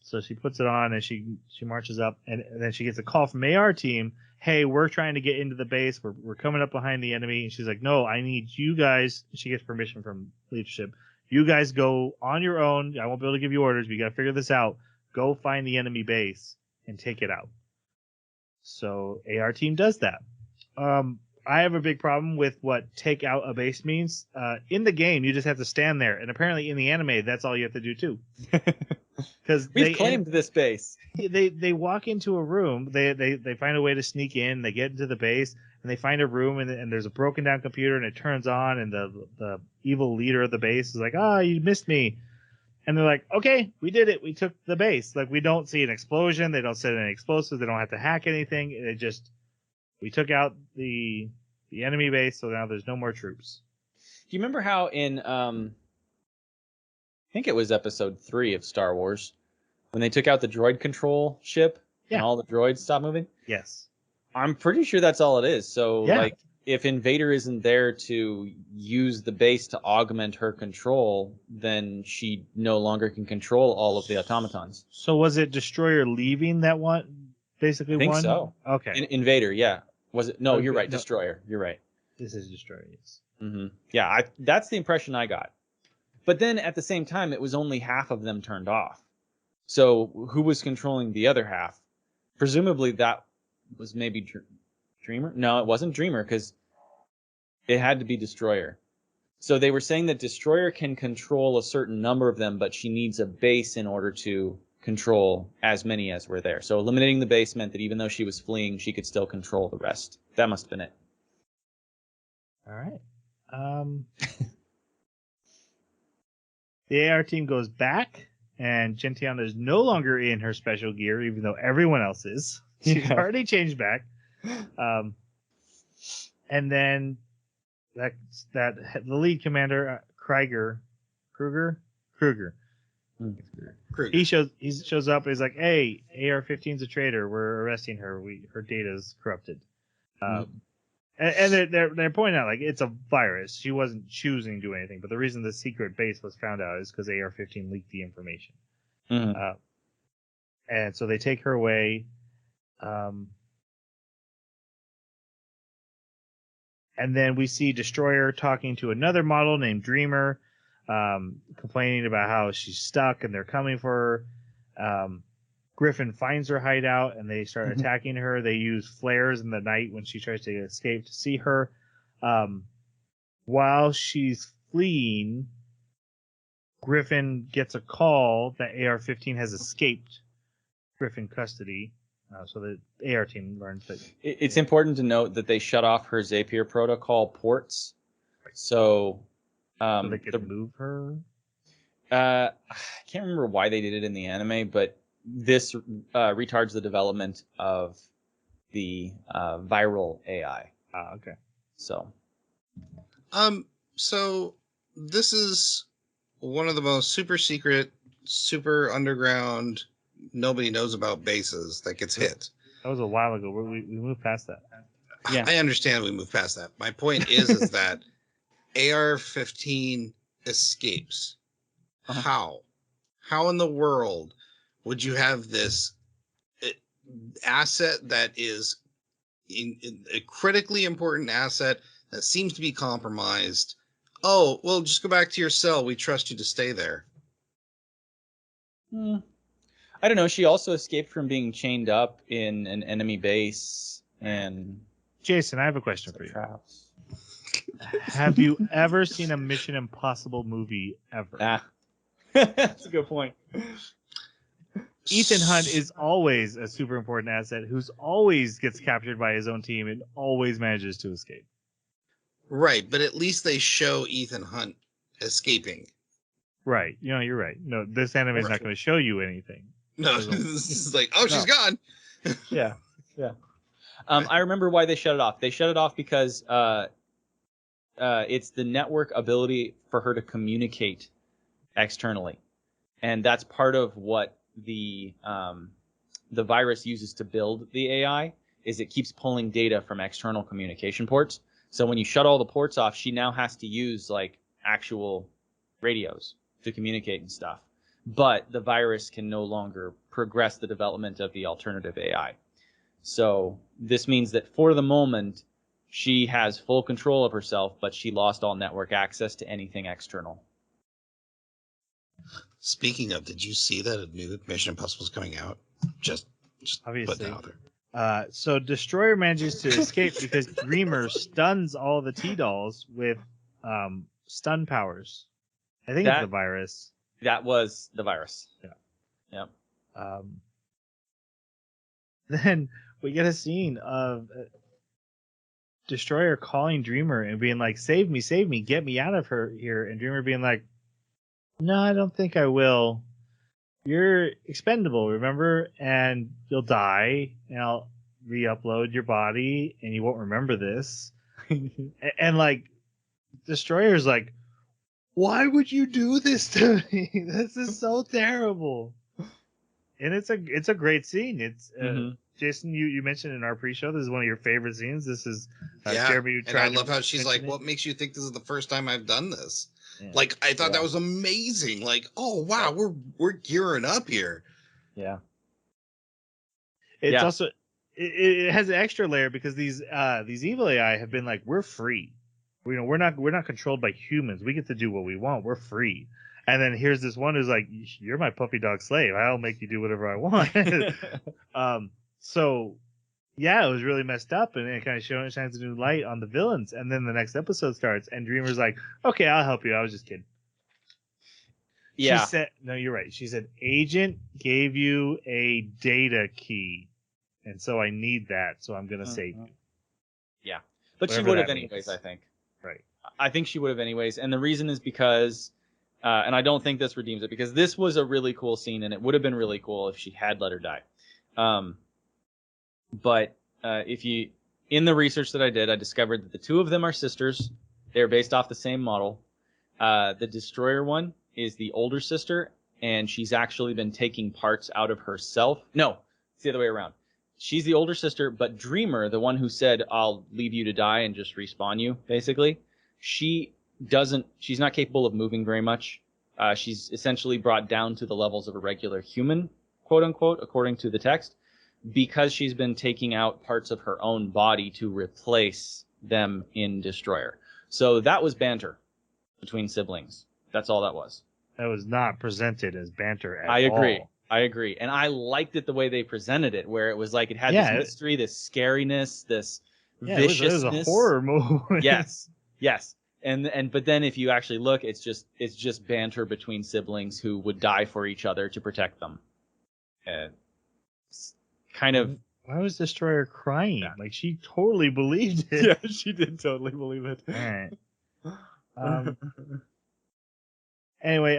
So she puts it on, and she marches up, and then she gets a call from AR team. Hey, we're trying to get into the base. We're coming up behind the enemy. And she's like, no, I need you guys. She gets permission from leadership. You guys go on your own. I won't be able to give you orders. We got to figure this out. Go find the enemy base and take it out. So AR team does that. I have a big problem with what take out a base means. In the game, you just have to stand there. And apparently in the anime, that's all you have to do too. Because We've claimed this base. They walk into a room. They find a way to sneak in. They get into the base, and they find a room, and there's a broken down computer, and it turns on, and the evil leader of the base is like, you missed me. And they're like, okay, we did it. We took the base. Like, we don't see an explosion. They don't set any explosives. They don't have to hack anything. We took out the enemy base, so now there's no more troops. Do you remember how in I think it was episode 3 of Star Wars, when they took out the droid control ship and all the droids stopped moving? Yes. I'm pretty sure that's all it is. So like, if Invader isn't there to use the base to augment her control, then she no longer can control all of the automatons. So was it Destroyer leaving that one? Basically, I think one? so. Okay. Invader, yeah. Was it? No, you're right. No. Destroyer. You're right. This is Destroyer, yes. Mm-hmm. Yeah, that's the impression I got. But then at the same time, it was only half of them turned off. So who was controlling the other half? Presumably that was maybe Dreamer? No, it wasn't Dreamer, because it had to be Destroyer. So they were saying that Destroyer can control a certain number of them, but she needs a base in order to control as many as were there. So eliminating the base meant that even though she was fleeing, she could still control the rest. That must have been it. All right. The AR team goes back and Gentiana is no longer in her special gear, even though everyone else is. She's already changed back. And then that the lead commander, Kruger. He shows up. He's like, "Hey, AR-15's a traitor. We're arresting her. Her data's corrupted." And they're pointing out like it's a virus. She wasn't choosing to do anything, but the reason the secret base was found out is because AR-15 leaked the information. And so they take her away. And then we see Destroyer talking to another model named Dreamer, complaining about how she's stuck and they're coming for her. Griffin finds her hideout and they start attacking her. They use flares in the night when she tries to escape to see her. While she's fleeing, Griffin gets a call that AR-15 has escaped Griffin custody. So the AR team learns that it's important to note that they shut off her Zapier protocol ports, so they could move her. I can't remember why they did it in the anime, but this retards the development of the viral AI. Okay. So this is one of the most super secret, super underground, nobody knows about bases that gets hit. That was a while ago. We moved past that. Yeah, I understand we moved past that. My point is that AR-15 escapes. How in the world would you have this asset that is a critically important asset that seems to be compromised? Oh, well, just go back to your cell. We trust you to stay there. I don't know. She also escaped from being chained up in an enemy base. And Jason, I have a question for you. Traps. Have you ever seen a Mission Impossible movie ever? That's a good point. Ethan Hunt is always a super important asset who's always gets captured by his own team and always manages to escape. Right, but at least they show Ethan Hunt escaping. Right. You're right. No, this anime is not going to show you anything. No, this is like, oh, she's gone. Yeah. I remember why they shut it off. They shut it off because it's the network ability for her to communicate externally, and that's part of what the virus uses to build the AI. Is it keeps pulling data from external communication ports. So when you shut all the ports off, she now has to use like actual radios to communicate and stuff. But the virus can no longer progress the development of the alternative AI. So this means that for the moment, she has full control of herself, but she lost all network access to anything external. Speaking of, did you see that a new Mission Impossible is coming out? Just obviously. put that out there. So Destroyer manages to escape because Dreamer stuns all the T-Dolls with stun powers. I think it's the virus. That was the virus. Yeah. Then we get a scene of Destroyer calling Dreamer and being like, save me, get me out of here. And Dreamer being like, no, I don't think I will. You're expendable, remember? And you'll die, and I'll re-upload your body, and you won't remember this. and like, Destroyer's like, why would you do this to me? This is so terrible. And it's a great scene. It's Jason, you mentioned in our pre-show this is one of your favorite scenes. This is Jeremy. And I love how she's like, "What makes you think this is the first time I've done this?" Yeah. Like I thought that was amazing. Like, oh wow, we're gearing up here. Yeah. It's also it has an extra layer because these evil AI have been like, we're free. We're not controlled by humans. We get to do what we want. We're free. And then here's this one who's like, you're my puppy dog slave. I'll make you do whatever I want. So, yeah, it was really messed up, and it kind of shines a new light on the villains. And then the next episode starts, and Dreamer's like, okay, I'll help you. I was just kidding. Yeah. She said, no, you're right. She said, Agent gave you a data key, and so I need that, so I'm going to save you. Yeah. But whatever she would have anyways, I think. Right. I think she would have anyways. And the reason is because And I don't think this redeems it, because this was a really cool scene, and it would have been really cool if she had let her die. But in the research that I did, I discovered that the two of them are sisters. They're based off the same model. The Destroyer one is the older sister, and she's actually been taking parts out of herself. No, it's the other way around. She's the older sister, but Dreamer, the one who said, I'll leave you to die and just respawn you, basically, she's not capable of moving very much. She's essentially brought down to the levels of a regular human, quote unquote, according to the text, because she's been taking out parts of her own body to replace them in Destroyer. So that was banter between siblings. That's all that was. That was not presented as banter at all. I agree. And I liked it the way they presented it, where it was like it had this mystery, this scariness, this viciousness. It was a horror movie. Yes. But then if you actually look, it's just banter between siblings who would die for each other to protect them. Kind of. Why was Destroyer crying? Yeah. Like, she totally believed it. Yeah, she did totally believe it. All right. Anyway,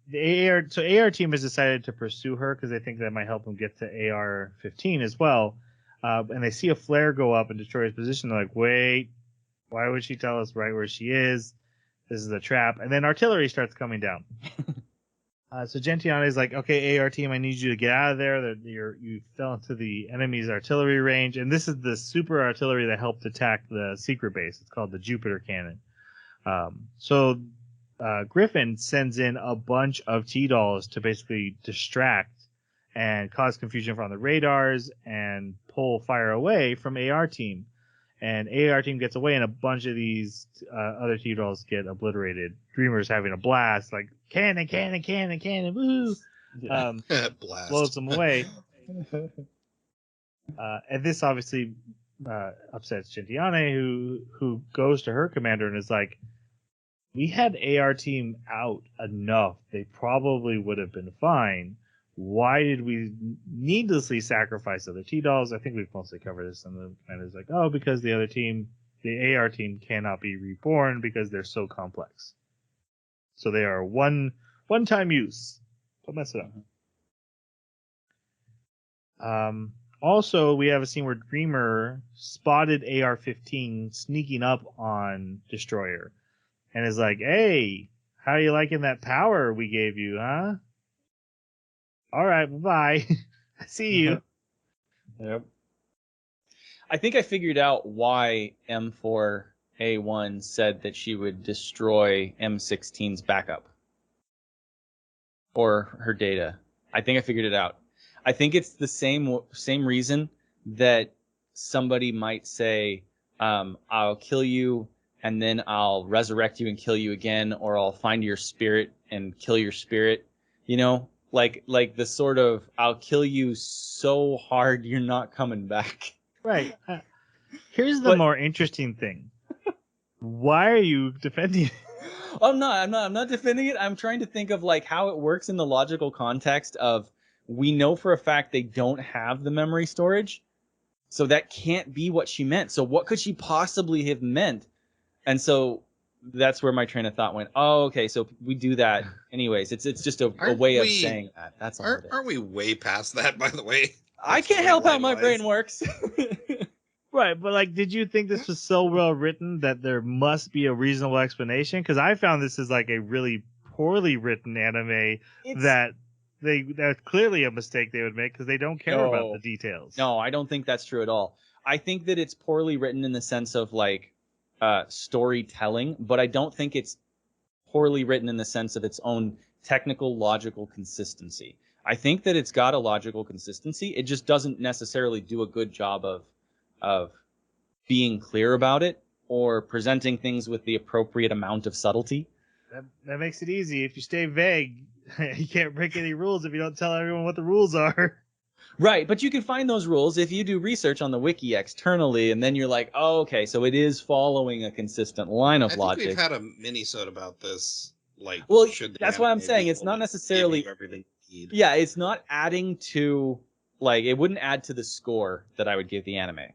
the AR team has decided to pursue her because they think that might help them get to AR-15 as well. And they see a flare go up in Destroyer's position. They're like, wait, why would she tell us right where she is? This is a trap. And then artillery starts coming down. So Gentiana is like, okay, AR team, I need you to get out of there. You fell into the enemy's artillery range. And this is the super artillery that helped attack the secret base. It's called the Jupiter Cannon. So Griffin sends in a bunch of T-Dolls to basically distract and cause confusion from the radars and pull fire away from AR team. And AR team gets away, and a bunch of these other T-Dolls get obliterated. Dreamer's having a blast, like, cannon, woo! Yeah. Blast. Blows them away. And this obviously upsets Gentiana, who goes to her commander and is like, we had AR team out enough. They probably would have been fine. Why did we needlessly sacrifice other T-Dolls? I think we've mostly covered this. And the commander's like, oh, because the AR team cannot be reborn because they're so complex. So they are one-time use. Don't mess it up. Also, we have a scene where Dreamer spotted AR-15 sneaking up on Destroyer. And is like, hey, how you liking that power we gave you, huh? All right, bye-bye. I see you. Yep. I think I figured out why M4A1 said that she would destroy M16's backup. Or her data. I think I figured it out. I think it's the same reason that somebody might say, I'll kill you, and then I'll resurrect you and kill you again, or I'll find your spirit and kill your spirit. You know, like the sort of, I'll kill you so hard you're not coming back. Right. Here's the more interesting thing. Why are you defending it? I'm not defending it. I'm trying to think of like how it works in the logical context of, we know for a fact they don't have the memory storage. So that can't be what she meant. So what could she possibly have meant? And so that's where my train of thought went. Oh, okay, so we do that anyways. It's just a way of saying that. That's all. Aren't we way past that, by the way? I can't help how my brain works. Right, but like, did you think this was so well written that there must be a reasonable explanation? Because I found this is like a really poorly written anime that's clearly a mistake they would make because they don't care about the details. No, I don't think that's true at all. I think that it's poorly written in the sense of like storytelling, but I don't think it's poorly written in the sense of its own technical logical consistency. I think that it's got a logical consistency. It just doesn't necessarily do a good job of being clear about it or presenting things with the appropriate amount of subtlety. That makes it easy. If you stay vague, you can't break any rules if you don't tell everyone what the rules are. Right, but you can find those rules if you do research on the wiki externally, and then you're like, oh, okay, so it is following a consistent line of logic. I think we've had a mini-sode about this. Like, well, that's why I'm saying it's not necessarily everything you need. Yeah, it's not adding to, like, it wouldn't add to the score that I would give the anime,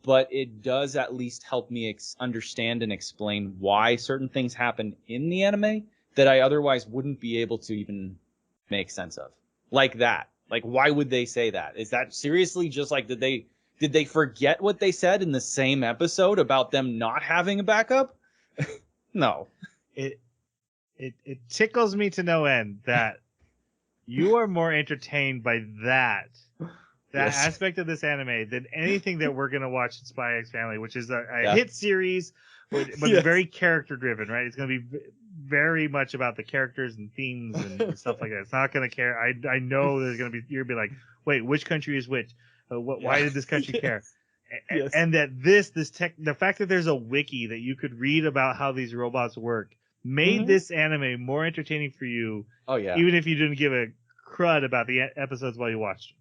but it does at least help me understand and explain why certain things happen in the anime, that I otherwise wouldn't be able to even make sense of. Like that. Like, why would they say that? Is that seriously just like, did they forget what they said in the same episode about them not having a backup? No. It tickles me to no end that you are more entertained by that Yes. aspect of this anime than anything that we're gonna watch in Spy X Family, which is a Yeah. hit series, but Yes. very character driven, right? It's gonna be very much about the characters and themes and stuff like that. It's not gonna care. I know there's gonna be you're gonna be like, wait, which country is which? Why did this country Yes. care? Yes. And that the fact that there's a wiki that you could read about how these robots work made Mhm. this anime more entertaining for you, Oh yeah. even if you didn't give a crud about the episodes while you watched them.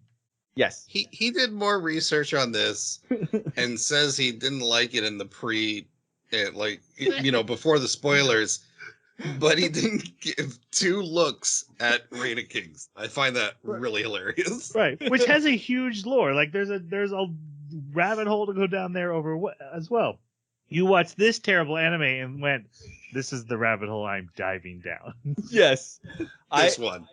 Yes. He did more research on this and says he didn't like it in the before the spoilers, but he didn't give 2 looks at Reign of Kings. I find that really hilarious. Right, which has a huge lore. Like there's a rabbit hole to go down there as well. You watched this terrible anime and went, "This is the rabbit hole I'm diving down." Yes. This one.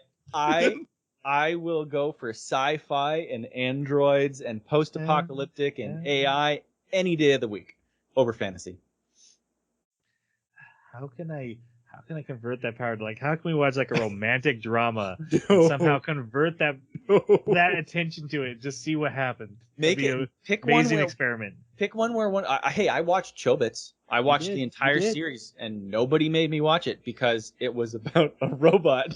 I will go for sci-fi and androids and post-apocalyptic and AI any day of the week over fantasy. How can I convert that power to, like, how can we watch like a romantic drama No. and somehow convert that attention to it? Just see what happens. Make It'd be it pick an one amazing where, experiment. pick one where one. Hey, I watched Chobits. I watched did, the you entire did. series, and nobody made me watch it because it was about a robot.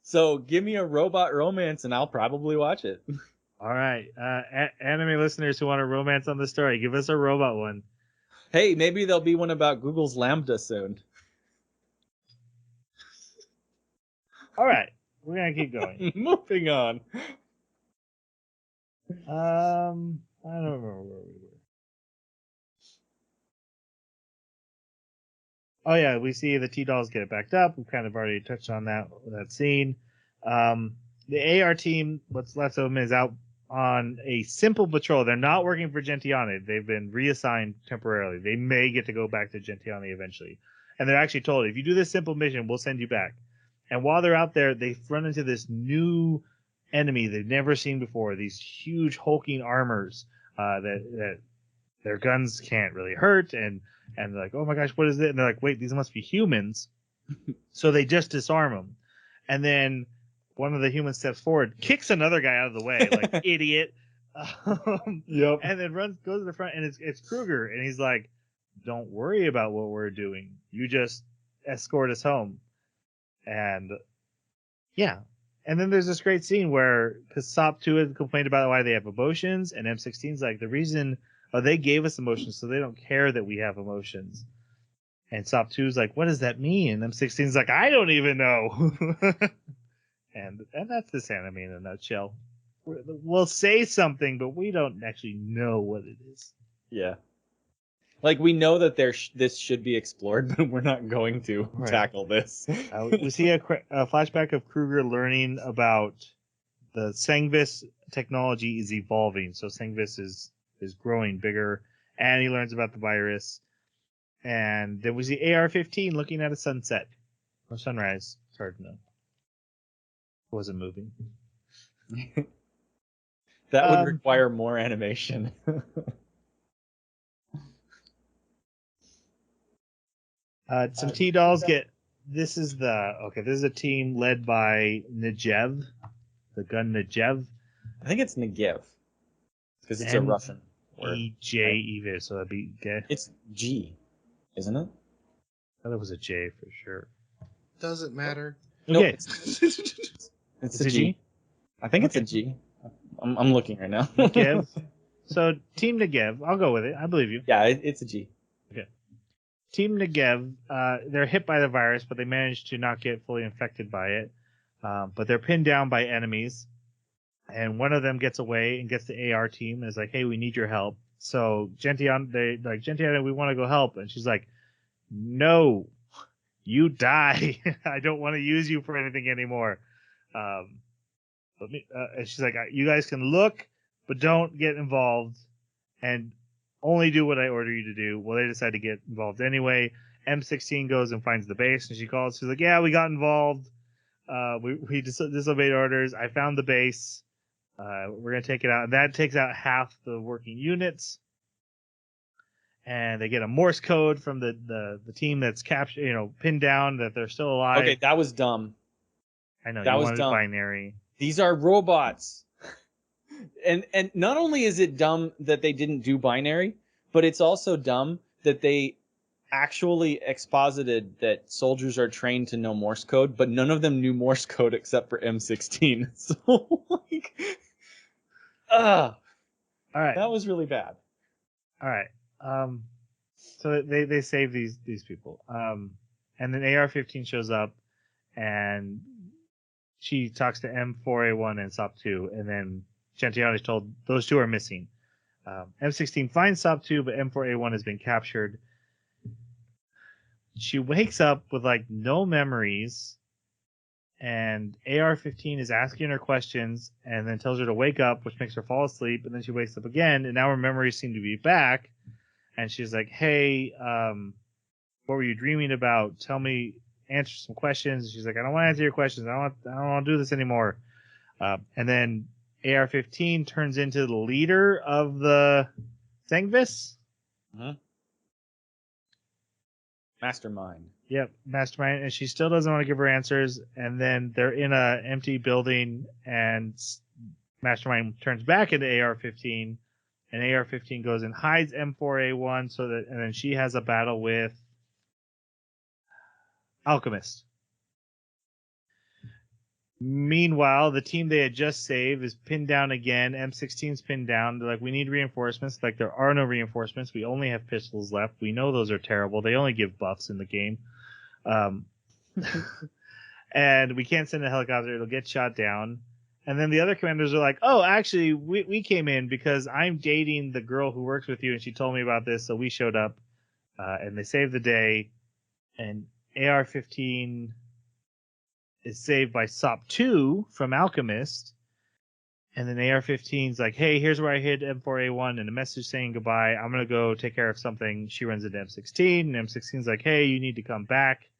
So give me a robot romance, and I'll probably watch it. All right, anime listeners who want a romance on the story, give us a robot one. Hey, maybe there'll be one about Google's Lambda soon. All right, we're gonna keep going. Moving on. I don't remember where we were. Oh yeah, we see the T-Dolls get it backed up. We've kind of already touched on that scene. The AR team, what's left of them, is out on a simple patrol. They're not working for Gentiana. They've been reassigned temporarily. They may get to go back to Gentiana eventually. And they're actually told, if you do this simple mission, we'll send you back. And while they're out there, they run into this new enemy they've never seen before. These huge hulking armors that their guns can't really hurt. And they're like, oh my gosh, what is it? And they're like, wait, these must be humans. So they just disarm them. And then one of the humans steps forward, kicks another guy out of the way, like idiot. Yep. And then goes to the front, and it's Kruger, and he's like, "Don't worry about what we're doing. You just escort us home." And yeah, and then there's this great scene where, because SOP 2 had complained about why they have emotions, and M16's like, the reason they gave us emotions, so they don't care that we have emotions. And SOP 2's like, what does that mean? And M16's like, I don't even know. And that's this anime in a nutshell. We'll say something, but we don't actually know what it is. Yeah. Like, we know that this should be explored, but we're not going to tackle this. We see a flashback of Kruger learning about the Sengvis technology is evolving. So Sengvis is growing bigger, and he learns about the virus. And then we see AR-15 looking at a sunset or sunrise. It's hard to know. It wasn't moving. That would require more animation. Some T-Dolls get. This is a team led by Negev, the gun Negev. I think it's Negev because it's a Russian word. E-J-E-V, so that'd be gay. It's G, isn't it? I thought it was a J for sure. Doesn't matter. Okay. Nope, it's a G. I think it's a G. I'm looking right now. Negev. So Team Negev, I'll go with it. I believe you. Yeah, it's a G. Okay. Team Negev, they're hit by the virus, but they manage to not get fully infected by it. But they're pinned down by enemies. And one of them gets away and gets the AR team and is like, hey, we need your help. So Gentiana, we want to go help. And she's like, no, you die. I don't want to use you for anything anymore. And she's like, you guys can look, but don't get involved and only do what I order you to do. Well, they decide to get involved anyway. M16 goes and finds the base, and she calls. She's like, "Yeah, we got involved. We disobeyed orders. I found the base. We're gonna take it out." And that takes out half the working units, and they get a Morse code from the team that's captured, pinned down that they're still alive. Okay, that was dumb. I know that you was wanted dumb. binary. These are robots. And not only is it dumb that they didn't do binary, but it's also dumb that they actually exposited that soldiers are trained to know Morse code, but none of them knew Morse code except for M16. So, All right. that was really bad. All right. So they save these people. And then AR-15 shows up, and she talks to M4A1 and SOP2, and then Gentiani is told those two are missing. M16 finds SOP2, but M4A1 has been captured. She wakes up with like no memories, and AR-15 is asking her questions, and then tells her to wake up, which makes her fall asleep, and then she wakes up again, and now her memories seem to be back, and she's like, "Hey, what were you dreaming about? Tell me, answer some questions." And she's like, "I don't want to answer your questions. I don't want to do this anymore." And then AR-15 turns into the leader of the Thengvis. Mastermind. Yep, mastermind, and she still doesn't want to give her answers. And then they're in a empty building, and Mastermind turns back into AR-15, and AR-15 goes and hides M4A1 and then she has a battle with Alchemist. Meanwhile, the team they had just saved is pinned down again. M16's pinned down. They're like, "We need reinforcements." Like, there are no reinforcements. We only have pistols left. We know those are terrible. They only give buffs in the game. And we can't send a helicopter. It'll get shot down. And then the other commanders are like, "Oh, actually, we came in because I'm dating the girl who works with you, and she told me about this, so we showed up." And they saved the day. And AR-15 is saved by SOP2 from Alchemist. And then AR-15's like, "Hey, here's where I hid M4A1 and a message saying goodbye. I'm going to go take care of something." She runs into M16, and M16's like, "Hey, you need to come back."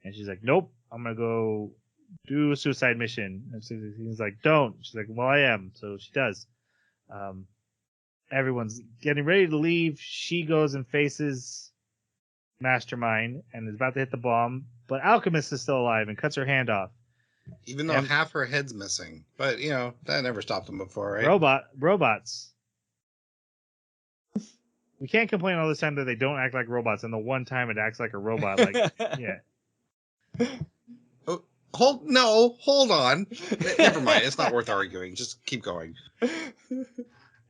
And she's like, "Nope, I'm going to go do a suicide mission." And M16's like, "Don't." She's like, "Well, I am." So she does. Everyone's getting ready to leave. She goes and faces Mastermind and is about to hit the bomb, but Alchemist is still alive and cuts her hand off. Even though half her head's missing. But, that never stopped them before, right? Robots. We can't complain all this time that they don't act like robots, and the one time it acts like a robot, yeah. Oh, hold on. Never mind. It's not worth arguing. Just keep going.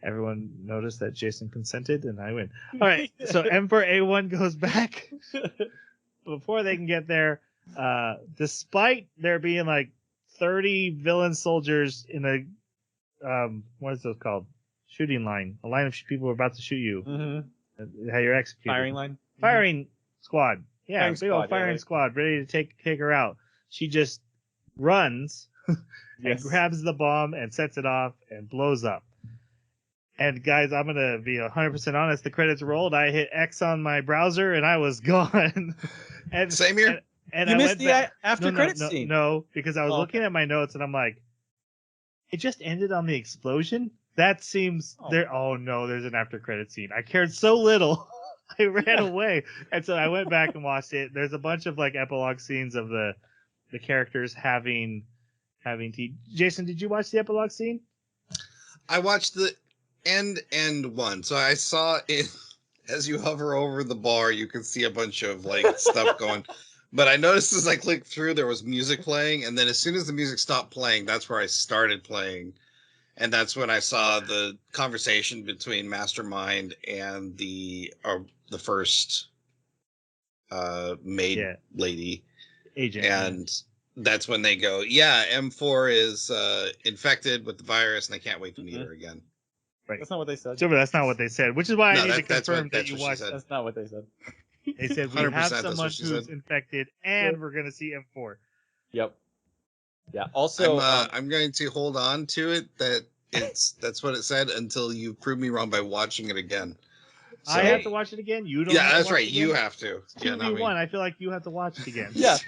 Everyone noticed that Jason consented, and I win. All right, so M4A1 goes back. Before they can get there, despite there being like 30 villain soldiers in a what is those called? Shooting line. A line of people who are about to shoot you. Mm-hmm. How you're executed. Firing line. Firing squad. Yeah, Firing big squad, old firing right. squad, ready to take her out. She just runs and grabs the bomb and sets it off and blows up. And guys, I'm gonna be 100% honest. The credits rolled. I hit X on my browser and I was gone. And Same here. And You I missed went back. after credits scene. No, because I was looking Okay. at my notes and I'm like, it just ended on the explosion. That seems there. Oh no, there's an after credit scene. I cared so little. I ran away, and so I went back and watched it. There's a bunch of like epilogue scenes of the characters having tea. Jason, did you watch the epilogue scene? I watched the end one. So I saw it as you hover over the bar, you can see a bunch of like stuff going. But I noticed as I clicked through, there was music playing, and then as soon as the music stopped playing, that's where I started playing, and that's when I saw the conversation between Mastermind and the first maid lady agent, and that's when they go, "Yeah, M4 is infected with the virus, and I can't wait to meet her again." Right. That's not what they said. So that's not what they said, which is why I need to confirm that you what watched. That's not what they said. They said we have someone who's infected, and we're going to see M4. Yep. Yeah. Also, I'm going to hold on to it that's what it said until you prove me wrong by watching it again. So, I have to watch it again. You don't. yeah, have to that's watch right. it again? You have to. It's Yeah, not me. 2v1. I feel like you have to watch it again. Yeah.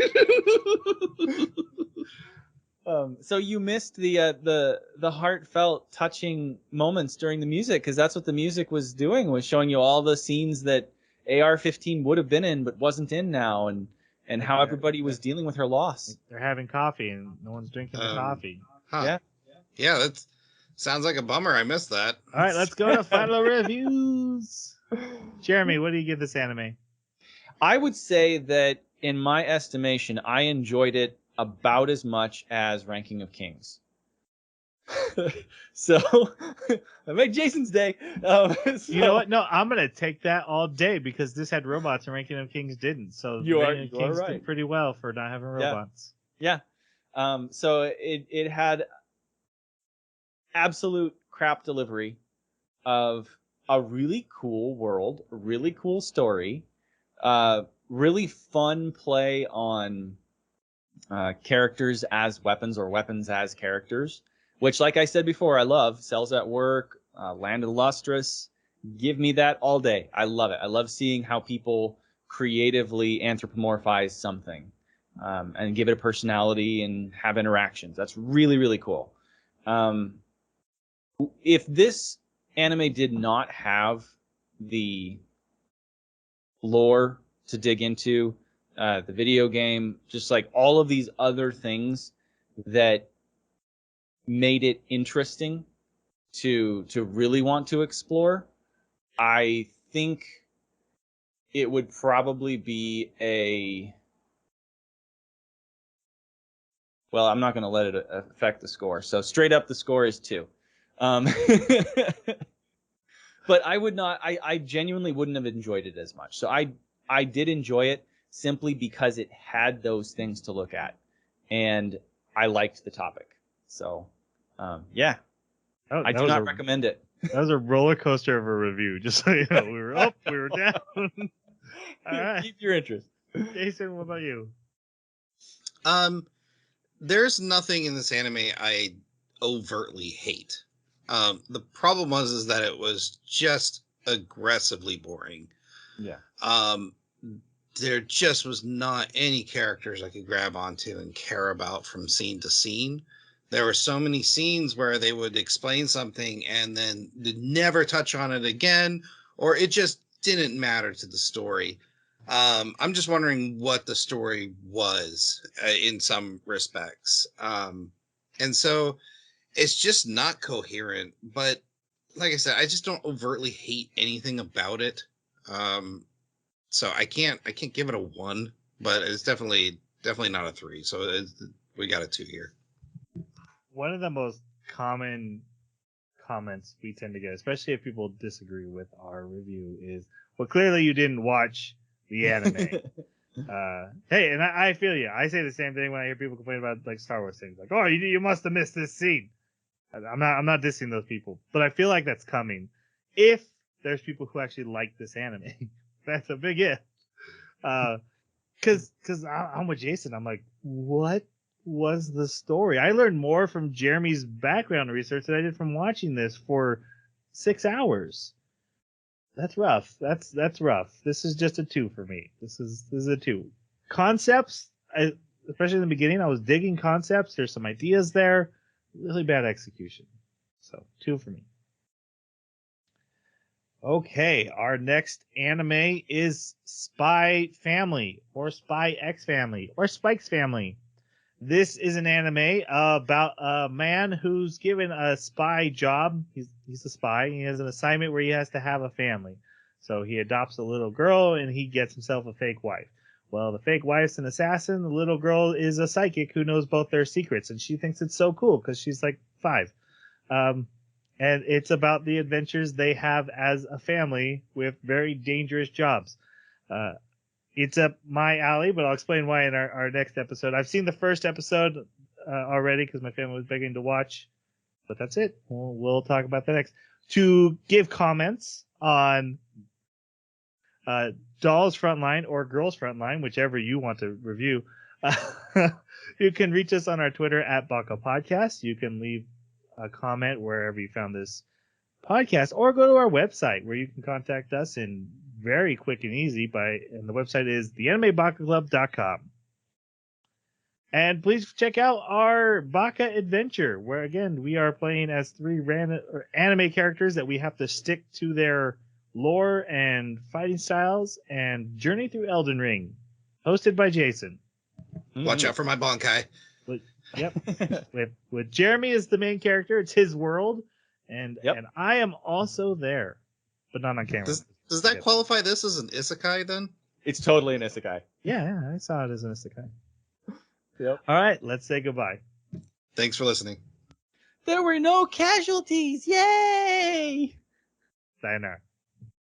So you missed the heartfelt, touching moments during the music, because that's what the music was doing, was showing you all the scenes that AR-15 would have been in but wasn't in now, and how everybody was dealing with her loss. They're having coffee and no one's drinking the coffee. Huh. Yeah. Yeah, that sounds like a bummer. I missed that. All right, let's go to final reviews. Jeremy, what do you give this anime? I would say that, in my estimation, I enjoyed it about as much as Ranking of Kings. So, I made Jason's day. You know what? No, I'm gonna take that all day because this had robots and Ranking of Kings didn't. So Ranking of Kings right. did pretty well for not having robots. Yeah. So it had absolute crap delivery of a really cool world, a really cool story, really fun play on characters as weapons or weapons as characters, which, like I said before, I love. Cells at Work, Land of the Lustrous. Give me that all day. I love it. I love seeing how people creatively anthropomorphize something and give it a personality and have interactions. That's really, really cool. If this anime did not have the lore to dig into, the video game, just like all of these other things that made it interesting to really want to explore, I think it would probably be a... Well, I'm not going to let it affect the score. So straight up, the score is 2. But I would not. I genuinely wouldn't have enjoyed it as much. So I did enjoy it simply because it had those things to look at, and I liked the topic. So, yeah, I do not recommend it. That was a roller coaster of a review. Just so you know, we were up, we were down. All right, Keep your interest. Jason, what about you? There's nothing in this anime I overtly hate. The problem is that it was just aggressively boring. Yeah. There just was not any characters I could grab onto and care about from scene to scene. There were so many scenes where they would explain something and then never touch on it again, or it just didn't matter to the story. I'm just wondering what the story was in some respects. And so it's just not coherent, but like I said, I just don't overtly hate anything about it. So I can't give it a 1, but it's definitely not a 3. So we got a 2 here. One of the most common comments we tend to get, especially if people disagree with our review, is, well, clearly you didn't watch the anime. Hey, and I feel you. I say the same thing when I hear people complain about like Star Wars things, like, oh, you must have missed this scene. I'm not dissing those people, but I feel like that's coming. If there's people who actually like this anime, that's a big if. Because I'm with Jason. I'm like, what was the story? I learned more from Jeremy's background research than I did from watching this for 6 hours. That's rough. That's rough. This is just a 2 for me. This is a 2. Concepts, especially in the beginning, I was digging concepts. There's some ideas there. Really bad execution. So 2 for me. Okay, our next anime is Spy Family, or Spy X Family, or Spike's Family. This is an anime about a man who's given a spy job. He's a spy. He has an assignment where he has to have a family. So he adopts a little girl and he gets himself a fake wife. Well, the fake wife's an assassin. The little girl is a psychic who knows both their secrets, and she thinks it's so cool because she's like 5. And it's about the adventures they have as a family with very dangerous jobs. It's up my alley, but I'll explain why in our next episode. I've seen the first episode already because my family was begging to watch, but that's it. We'll talk about that next. To give comments on Dolls Frontline or Girls Frontline, whichever you want to review, you can reach us on our Twitter at Baka Podcast. You can leave a comment wherever you found this podcast, or go to our website where you can contact us in very quick and easy and the website is theanimebakaclub.com. And please check out our Baka adventure, where again we are playing as 3 random anime characters that we have to stick to their lore and fighting styles and journey through Elden Ring, hosted by Jason. Watch out for my Bankai. Yep. with Jeremy as the main character, it's his world, and I am also there, but not on camera. Does that qualify this as an isekai then? It's totally an isekai. Yeah, I saw it as an isekai. Yep. All right, let's say goodbye. Thanks for listening. There were no casualties. Yay! Sayonara.